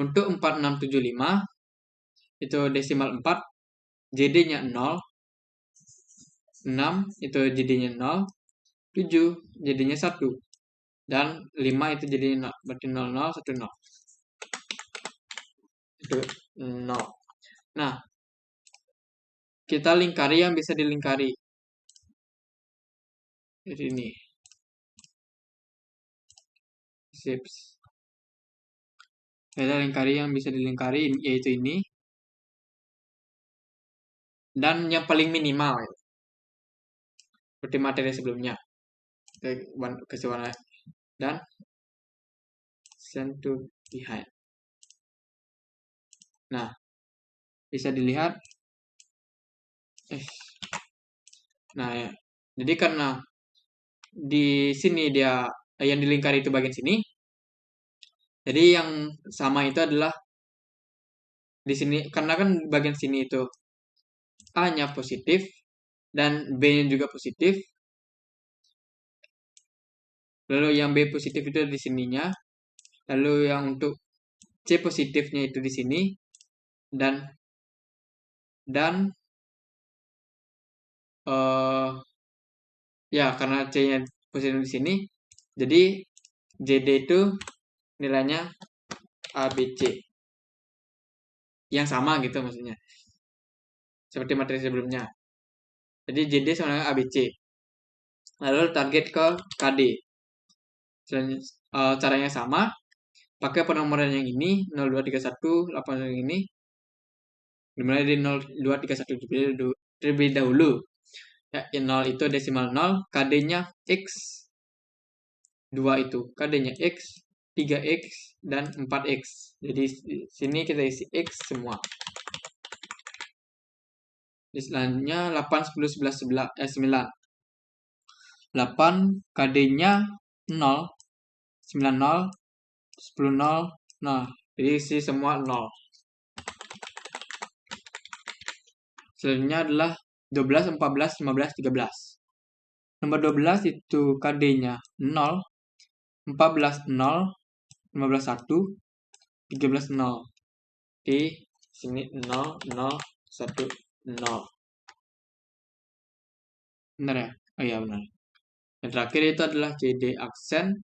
Untuk 4675 itu desimal 4 JD-nya 0, 6 itu JD-nya 0, 7 JD-nya 1, dan 5 itu JD-nya 0. Berarti 0, 0, 1, 0. Itu 0. Nah, kita lingkari yang bisa dilingkari. Jadi ini. Ships. Kita lingkari yang bisa dilingkari, yaitu ini. Dan yang paling minimal. Seperti materi sebelumnya. Kasih warna. Dan send to behind. Nah, bisa dilihat. Nah, ya. Jadi karena di sini dia yang dilingkari itu bagian sini. Jadi yang sama itu adalah di sini, karena kan bagian sini itu A-nya positif dan B-nya juga positif. Lalu yang B positif itu di sininya. Lalu yang untuk C positifnya itu di sini. Dan ya karena C-nya positif di sini, jadi JD itu nilainya ABC. Yang sama gitu maksudnya. Seperti materi sebelumnya. Jadi JD sama dengan ABC. Lalu target ke KD. Caranya sama. Pakai penomoran yang ini, 0231, 8 yang ini. Dimulai dari 0231 terlebih dahulu. Ya, 0 itu desimal 0, KD-nya X. 2 itu KD-nya X, 3X, dan 4X. Jadi sini kita isi X semua. Di selanjutnya 8, 10, 11, 9. 8 KD-nya 0, 9, 0, 10, 0, 0. Jadi isi semua 0. Selanjutnya adalah 12, 14, 15, 13. Nomor 12 itu KD-nya 0, 14, 0, 15, 1, 13, 0. Di sini 0, 0, 1, 0. Benar ya? Oh iya benar. Yang terakhir itu adalah JD aksen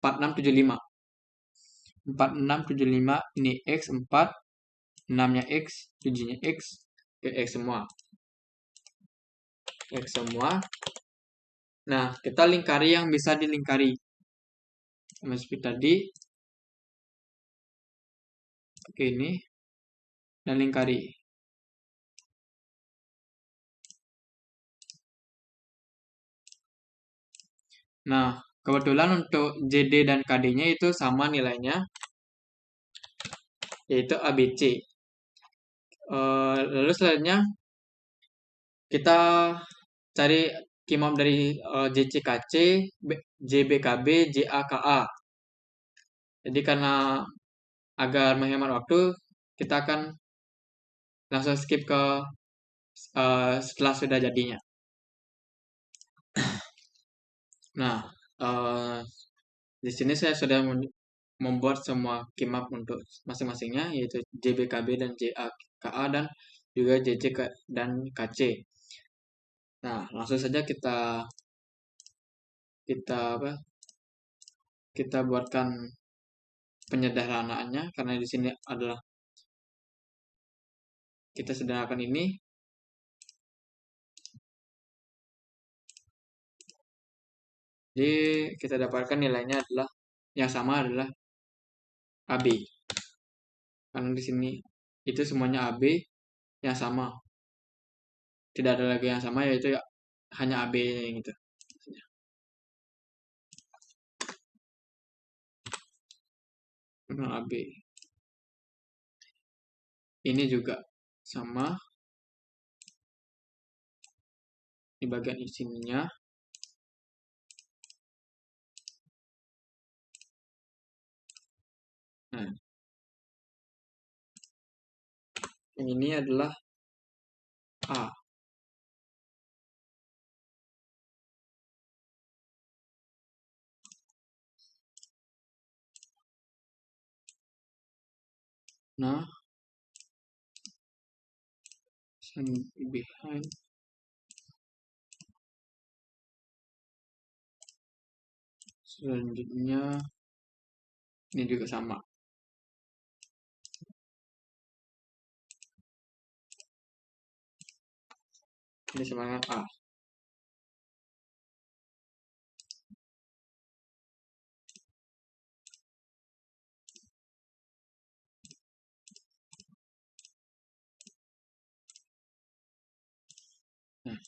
4675. 4675 ini X 4, 6-nya X, 7-nya X, X semua. X semua. Nah, kita lingkari yang bisa dilingkari. Seperti tadi. Oke, ini. Dan lingkari. Nah, kebetulan untuk JD dan KD-nya itu sama nilainya. Yaitu ABC. Lalu selanjutnya kita cari kimom dari JCKC, JBKB, JAKA. Jadi karena agar menghemat waktu, kita akan langsung skip ke setelah sudah jadinya. Nah, di sini saya sudah membuat semua kimap untuk masing-masingnya, yaitu JBKB dan JAKA dan juga JC dan KC. Nah, langsung saja kita buatkan penyederhanaannya, karena di sini adalah kita sederhanakan ini. Jadi kita dapatkan nilainya adalah yang sama adalah AB. Karena di sini itu semuanya AB yang sama. Tidak ada lagi yang sama, yaitu hanya AB gitu. AB. Ini juga sama. Di bagian sininya. Nah, yang ini adalah A. Nah, and behind. Selanjutnya ini juga sama. Ini sama dengan A. Nah,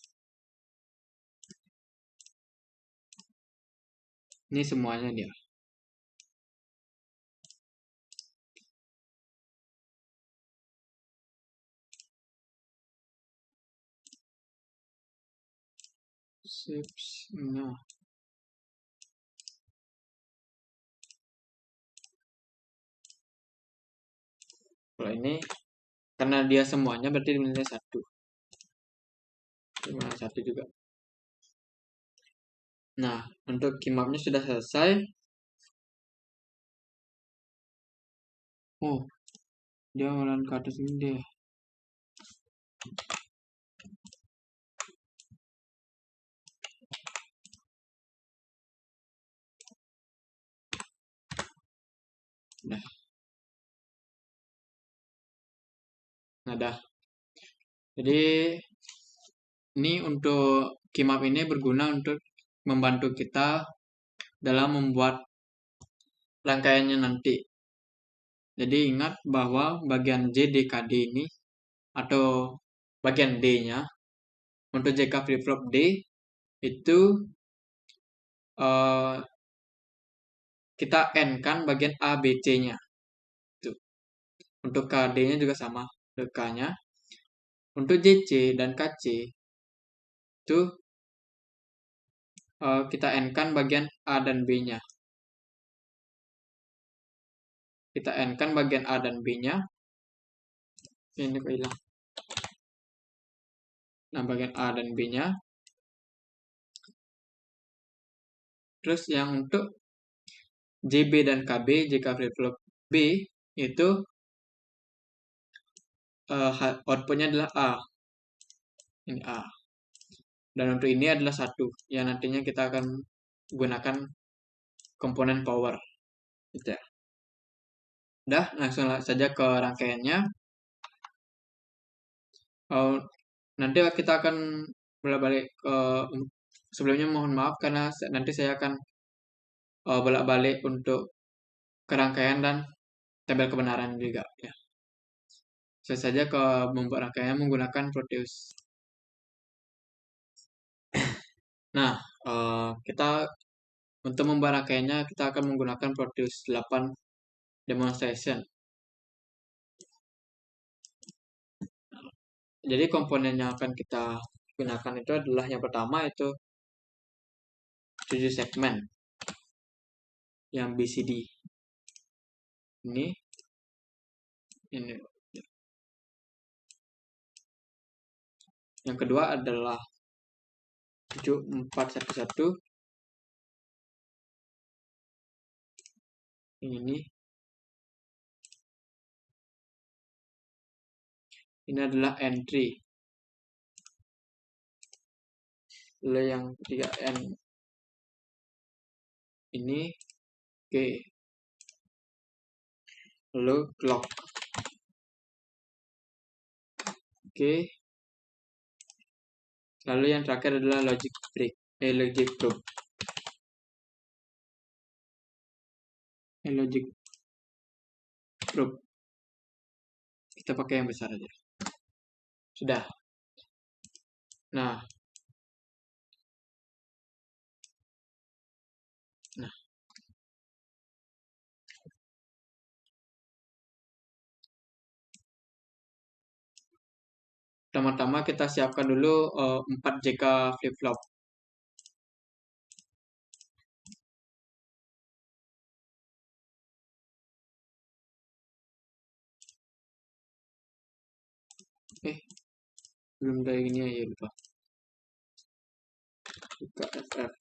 ini semuanya dia. Nah, kalau ini karena dia semuanya berarti nilai 1. Cuma 1 juga. Nah, untuk keymapnya sudah selesai. Oh, dia ulang ke atas ini deh. Nah, dah. Jadi ini untuk keymap ini berguna untuk membantu kita dalam membuat rangkaiannya nanti. Jadi ingat bahwa bagian JDKD ini atau bagian D-nya untuk JK flip flop D itu kita N-kan bagian A, B, C-nya. Untuk KD-nya juga sama, K-nya. Untuk JC dan KC itu kita N-kan bagian A dan B-nya. Kita N-kan bagian A dan B-nya. Ini kok hilang. Nah, bagian A dan B-nya. Terus yang untuk JB dan KB, JK flip flop B, itu outputnya adalah A. Ini A. Dan untuk ini adalah 1. Yang nantinya kita akan gunakan komponen power. Gitu ya. Udah, langsung saja ke rangkaiannya. Nanti kita akan bolak-balik sebelumnya mohon maaf karena nanti saya akan bolak-balik untuk kerangkaian dan tabel kebenaran juga ya. Saya saja ke membuat rangkaian menggunakan Proteus. Nah, kita untuk membuat rangkaiannya kita akan menggunakan Proteus 8 demonstration. Jadi komponen yang akan kita gunakan itu adalah yang pertama itu 7 segmen yang BCD. Ini. Yang kedua adalah 7411. Ini adalah entry. Lalu yang ketiga N. Ini G. Lalu clock. Oke. Lalu yang terakhir adalah logic break. Logic probe. Logic probe. Kita pakai yang besar aja. Sudah. Nah. Pertama-tama kita siapkan dulu 4 JK flip-flop. Belum kayak gini aja lupa. Buka FF.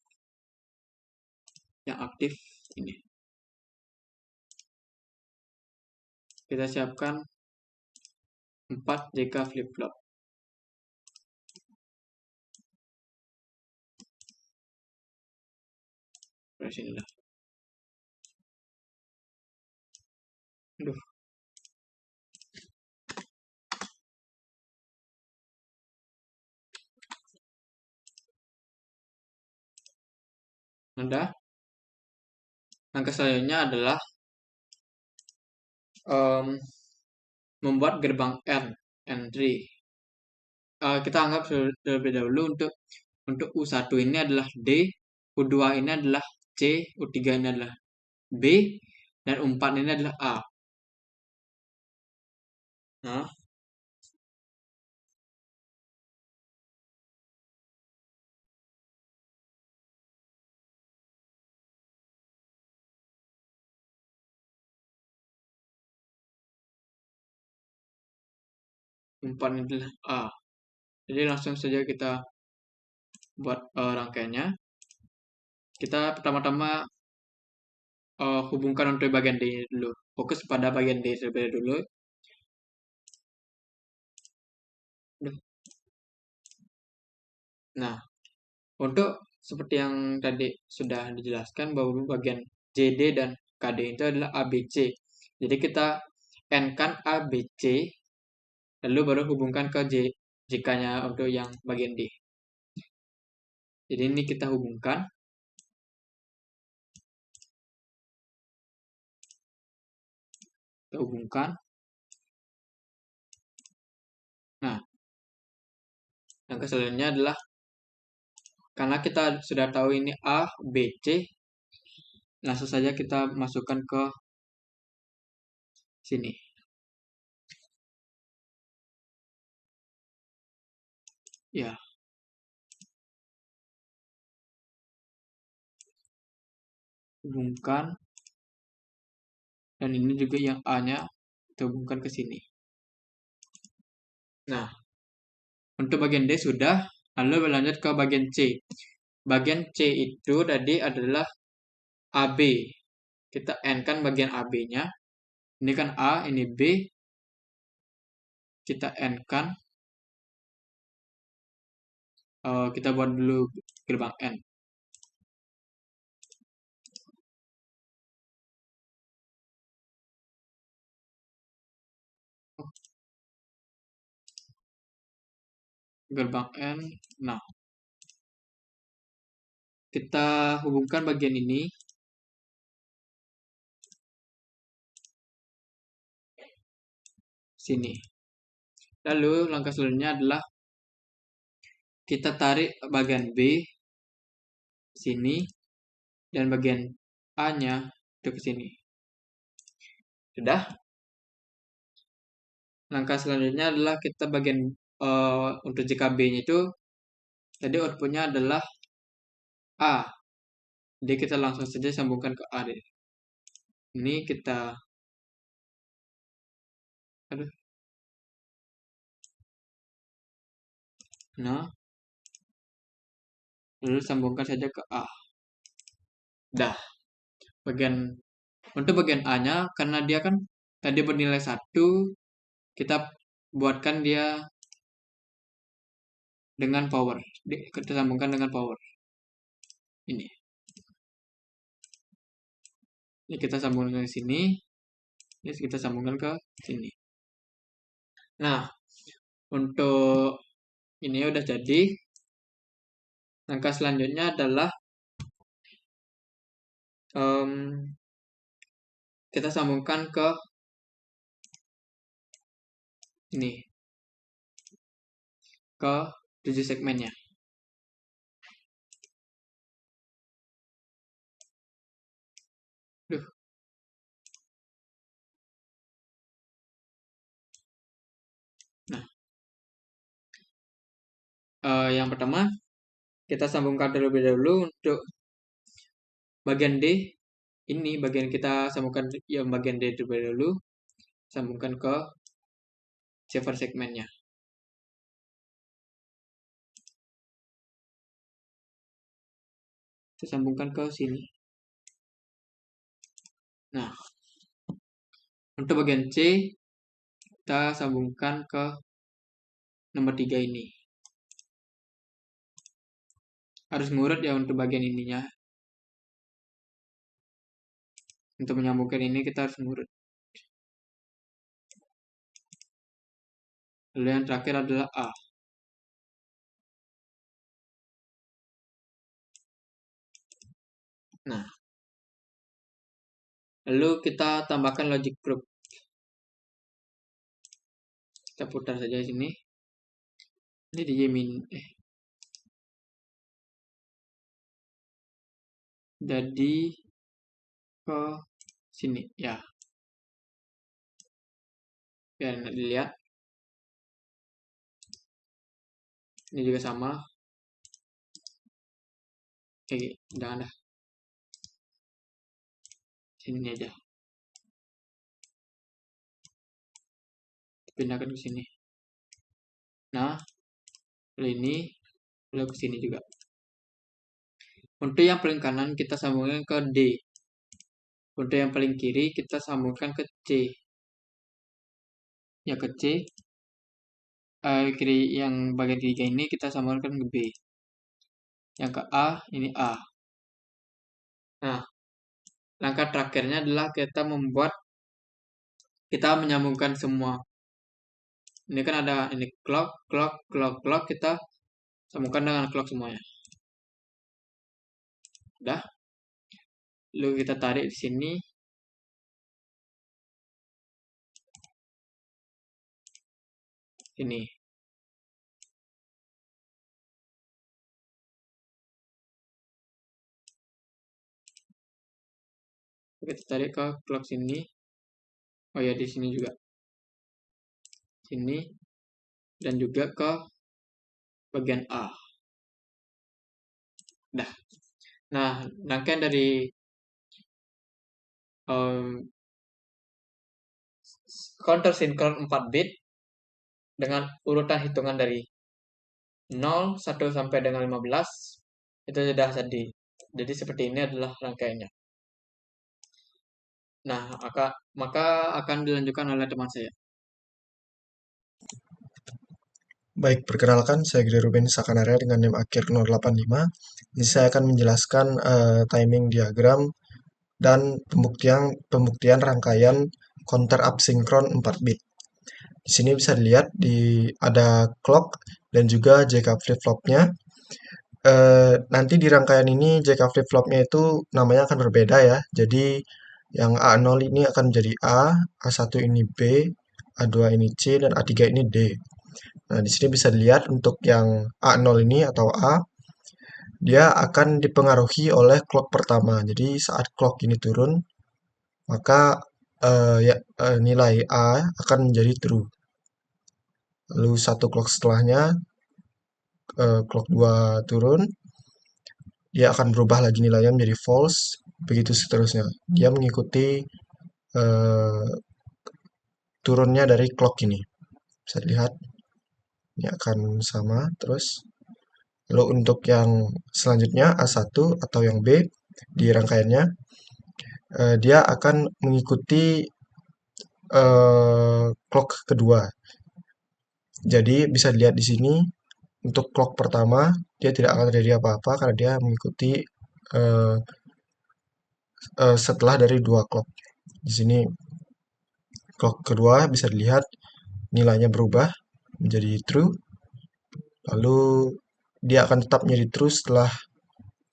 Yang aktif ini. Kita siapkan 4 JK flip-flop. Dari sini dah. Aduh. Ada. Langkah selanjutnya adalah membuat gerbang N3. Kita anggap terlebih dahulu untuk U1 ini adalah D, U2 ini adalah C, U3 ini adalah B, dan U4 ini adalah A. Nah, U4 ini adalah A. Jadi langsung saja kita buat rangkaiannya. Kita pertama-tama hubungkan untuk bagian D dulu. Fokus pada bagian D terlebih dulu. Nah, untuk seperti yang tadi sudah dijelaskan bahwa bagian JD dan KD itu adalah ABC. Jadi kita N-kan ABC, lalu baru hubungkan ke JK-nya untuk yang bagian D. Jadi ini kita hubungkan. Kita hubungkan. Nah, yang selanjutnya adalah karena kita sudah tahu ini A, B, C, langsung saja kita masukkan ke sini. Ya. Hubungkan. Dan ini juga yang A-nya kita hubungkan ke sini. Nah, untuk bagian D sudah, lalu berlanjut ke bagian C. Bagian C itu tadi adalah AB. Kita N-kan bagian AB-nya. Ini kan A, ini B. Kita N-kan. Kita buat dulu gerbang N. Gerbang N. Nah, kita hubungkan bagian ini. Sini. Lalu langkah selanjutnya adalah kita tarik bagian B sini dan bagian A-nya itu ke sini. Sudah. Langkah selanjutnya adalah kita bagian untuk JKB-nya itu tadi outputnya adalah A. Jadi kita langsung saja sambungkan ke A. Ini kita Nah, lalu sambungkan saja ke A. Dah. Untuk bagian A-nya, karena dia kan tadi bernilai 1, kita buatkan dia dengan power. Kita sambungkan dengan power. Ini kita sambungkan ke sini. Ini kita sambungkan ke sini. Nah, untuk ini udah jadi. Langkah selanjutnya adalah kita sambungkan ke ini, ke 7 segmennya. Nah, yang pertama kita sambungkan terlebih dahulu untuk bagian D. Ini bagian kita sambungkan yang bagian D terlebih dahulu, sambungkan ke server segmennya. Kita sambungkan ke sini. Nah, untuk bagian C kita sambungkan ke nomor 3 ini. Harus ngurut ya untuk bagian ininya. Untuk menyambungkan ini kita harus mengurut. Lalu yang terakhir adalah A. Nah, lalu kita tambahkan logic group. Kita putar saja sini. Ini dijamin. Jadi ke sini ya. Biar enak dilihat. Ini juga sama. Oke, jangan dah. Sini aja. Pindahkan ke sini. Nah, lalu ini, lalu ke sini juga. Untuk yang paling kanan kita sambungkan ke D. Untuk yang paling kiri kita sambungkan ke C. Ya ke C. Kiri yang bagian 3 ini kita sambungkan ke B. Yang ke A, ini A. Nah, langkah terakhirnya adalah kita menyambungkan semua. Ini kan ada ini clock, kita sambungkan dengan clock semuanya. Udah. Lalu kita tarik di sini. Ini. Kita tarik ke clock sini. Oh ya, di sini juga. Sini. Dan juga ke bagian A. Dah. Nah, rangkaian dari counter sinkron 4 bit dengan urutan hitungan dari 0, 1 sampai dengan 15 itu sudah jadi. Jadi seperti ini adalah rangkaiannya. Nah, maka akan dilanjutkan oleh teman saya. Baik, perkenalkan saya Gede Ruben Sakanaria dengan NIM akhir 085. Ini saya akan menjelaskan timing diagram dan pembuktian rangkaian counter asynkron 4 bit. Di sini bisa dilihat ada clock dan juga JK flip-flopnya. Nanti di rangkaian ini JK flip-flopnya itu namanya akan berbeda ya. Jadi yang A0 ini akan menjadi A, A1 ini B, A2 ini C, dan A3 ini D. Nah, di sini bisa dilihat untuk yang A0 ini atau A, dia akan dipengaruhi oleh clock pertama. Jadi saat clock ini turun, maka nilai A akan menjadi true. Lalu satu clock setelahnya, clock 2 turun, dia akan berubah lagi nilainya menjadi false, begitu seterusnya. Dia mengikuti turunnya dari clock ini. Bisa dilihat, ini akan sama terus. Lalu untuk yang selanjutnya A1 atau yang B di rangkaiannya, dia akan mengikuti clock kedua. Jadi bisa dilihat di sini untuk clock pertama dia tidak akan terjadi apa-apa karena dia mengikuti setelah dari 2 clock. Di sini clock kedua bisa dilihat nilainya berubah menjadi true. Lalu dia akan tetap menjadi true setelah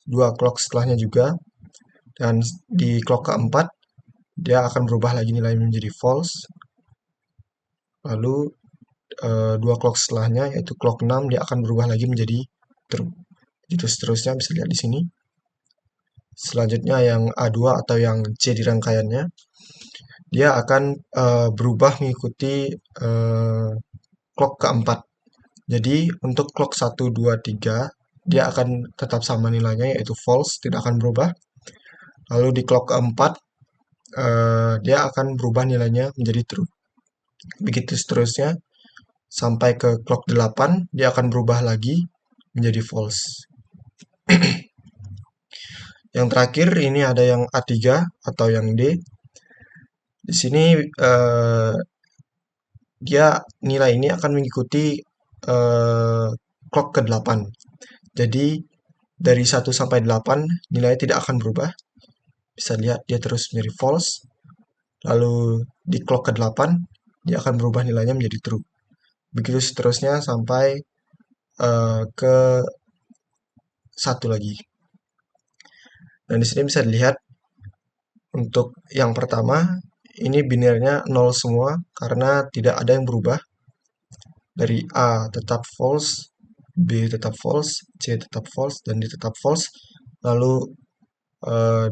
2 clock setelahnya juga. Dan di clock keempat dia akan berubah lagi nilainya menjadi false. Lalu 2 clock setelahnya yaitu clock 6 dia akan berubah lagi menjadi true. Itu seterusnya bisa dilihat di sini. Selanjutnya yang A2 atau yang C di rangkaiannya, dia akan berubah mengikuti clock keempat. Jadi untuk clock 1, 2, 3 dia akan tetap sama nilainya yaitu false, tidak akan berubah. Lalu di clock keempat dia akan berubah nilainya menjadi true. Begitu seterusnya sampai ke clock 8 dia akan berubah lagi menjadi false. Yang terakhir ini ada yang A3 atau yang D. Di sini dia nilai ini akan mengikuti clock ke-8. Jadi dari 1 sampai 8 nilai tidak akan berubah. bisa lihat dia terus menjadi false. Lalu di clock ke-8 dia akan berubah nilainya menjadi true. Begitu seterusnya sampai ke 1 lagi. Dan di sini bisa dilihat untuk yang pertama ini binarnya 0 semua karena tidak ada yang berubah. Dari A tetap false, B tetap false, C tetap false, dan D tetap false. Lalu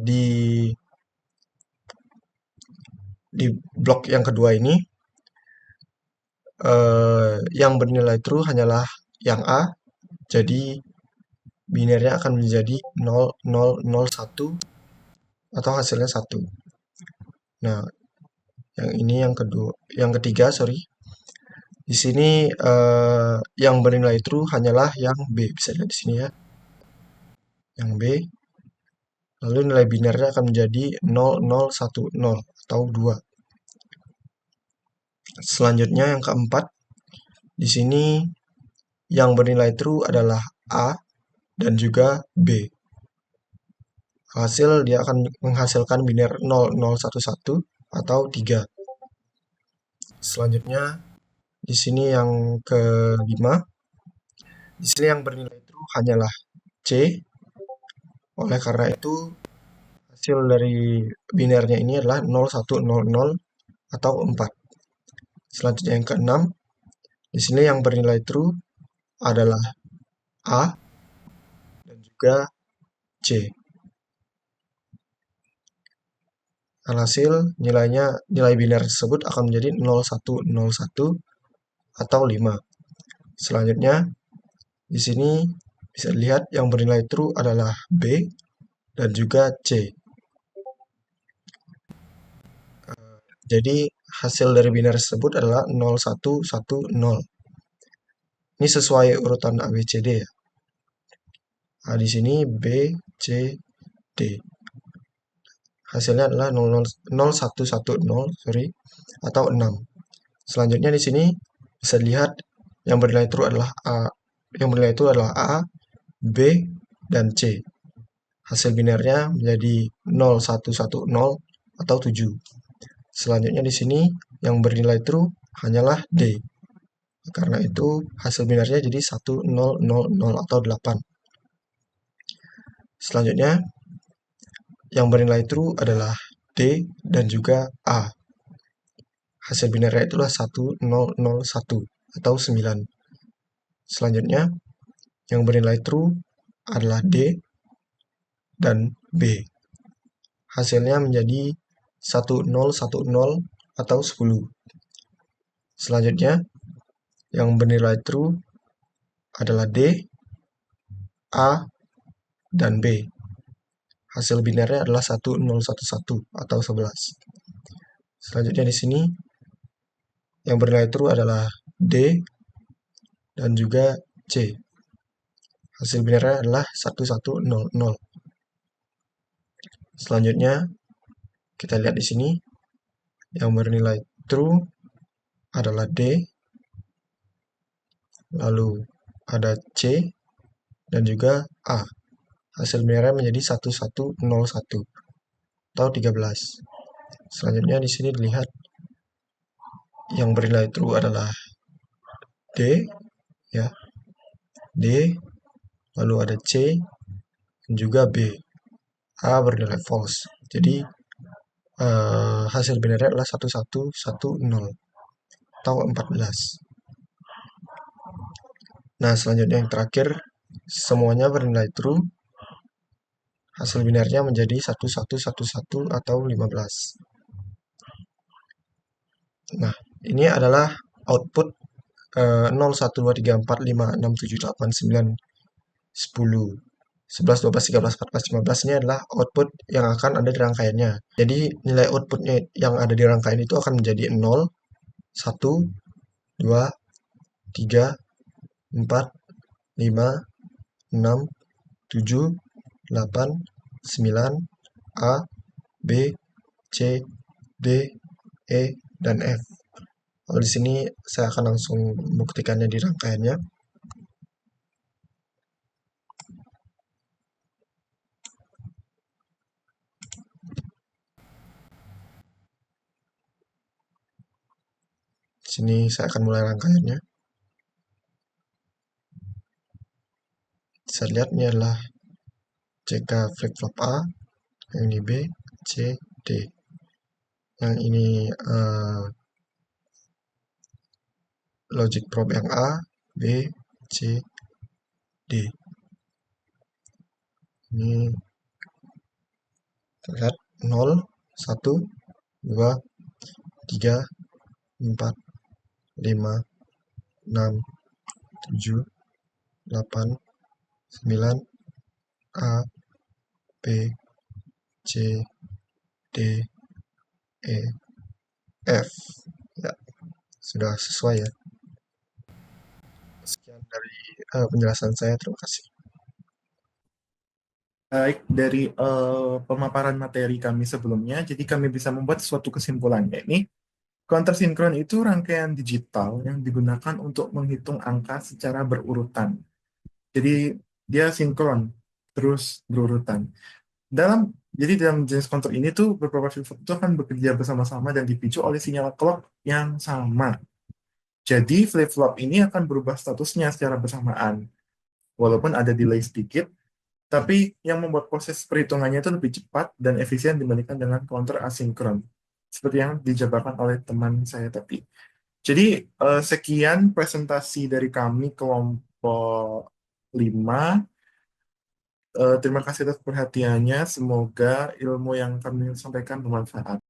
di blok yang kedua ini yang bernilai true hanyalah yang A, jadi binarnya akan menjadi 0, 0, 0, 1 atau hasilnya 1. Nah, yang ketiga, sorry. Di sini yang bernilai true hanyalah yang B, bisa lihat di sini ya. Yang B. Lalu nilai binarnya akan menjadi 0, 0, 1, 0 atau 2. Selanjutnya yang keempat, di sini yang bernilai true adalah A dan juga B. Hasil dia akan menghasilkan binar 0, 0, 1, 1 atau 3. Selanjutnya di sini yang kelima, di sini yang bernilai true hanyalah C. Oleh karena itu hasil dari binarnya ini adalah 0, 1, 0, 0 atau 4. Selanjutnya yang keenam, di sini yang bernilai true adalah A dan juga C. Alhasil nilai binar tersebut akan menjadi 0, 1, 0, 1 atau 5. Selanjutnya di sini bisa dilihat yang bernilai true adalah B dan juga C. Jadi hasil dari binar tersebut adalah 0, 1, 1, 0. Ini sesuai urutan ABCD ya. Nah, di sini B, C, D. Hasilnya adalah 0, 0, 1, 1, 0, sorry, atau 6. Selanjutnya di sini bisa dilihat yang bernilai true adalah A. Yang bernilai itu adalah A, B, dan C. Hasil binarnya menjadi 0, 1, 1, 0 atau 7. Selanjutnya di sini yang bernilai true hanyalah D. Karena itu hasil binarnya jadi 1, 0, 0, 0 atau 8. Selanjutnya yang bernilai true adalah D dan juga A. Hasil binarnya itulah 1, 0, 0, 1 atau 9. Selanjutnya yang bernilai true adalah D dan B. Hasilnya menjadi 1, 0, 1, 0 atau 10. Selanjutnya yang bernilai true adalah D, A, dan B. Hasil binarnya adalah 1, 0, 1, 1 atau 11. Selanjutnya di sini yang bernilai true adalah D dan juga C. Hasil binarnya adalah 1, 1, 0, 0. Selanjutnya kita lihat di sini yang bernilai true adalah D, lalu ada C dan juga A. Hasil binarnya menjadi 1, 1, 0, 1 atau 13. Selanjutnya di sini dilihat yang bernilai true adalah D, ya, D, lalu ada C dan juga B. A bernilai false. Jadi hasil binarnya adalah 1, 1, 1, 0 atau 14. Nah, selanjutnya yang terakhir semuanya bernilai true. Hasil binarnya menjadi 1, 1, 1, 1 atau 15. Nah, ini adalah output 0, 1, 2, 3, 4, 5, 6, 7, 8, 9, 10, 11, 12, 13, 14, 15 ini adalah output yang akan ada di rangkaiannya. Jadi nilai outputnya yang ada di rangkaian itu akan menjadi 0, 1, 2, 3, 4, 5, 6, 7, 8, 9, A, B, C, D, E, dan F. Kalau di sini saya akan langsung membuktikannya di rangkaiannya. sini saya akan mulai rangkaiannya. Bisa lihat ini adalah CK flip-flop A, yang ini B, C, D. Yang ini logic probe yang A, B, C, D. Ini lihat 0, 1, 2, 3, 4, 5, 6, 7, 8, 9, A, B, C, D, E, F. Ya, sudah sesuai ya. Sekian dari penjelasan saya, terima kasih. Baik, dari pemaparan materi kami sebelumnya, jadi kami bisa membuat suatu kesimpulan, yakni counter sinkron itu rangkaian digital yang digunakan untuk menghitung angka secara berurutan. Jadi dia sinkron, terus berurutan. Jadi dalam jenis counter ini tuh beberapa flip-flop itu akan bekerja bersama-sama dan dipicu oleh sinyal clock yang sama. Jadi flip-flop ini akan berubah statusnya secara bersamaan. Walaupun ada delay sedikit, tapi yang membuat proses perhitungannya itu lebih cepat dan efisien dibandingkan dengan counter asinkron. Seperti yang dijabarkan oleh teman saya tadi. Jadi sekian presentasi dari kami kelompok 5. Terima kasih atas perhatiannya. Semoga ilmu yang kami sampaikan bermanfaat.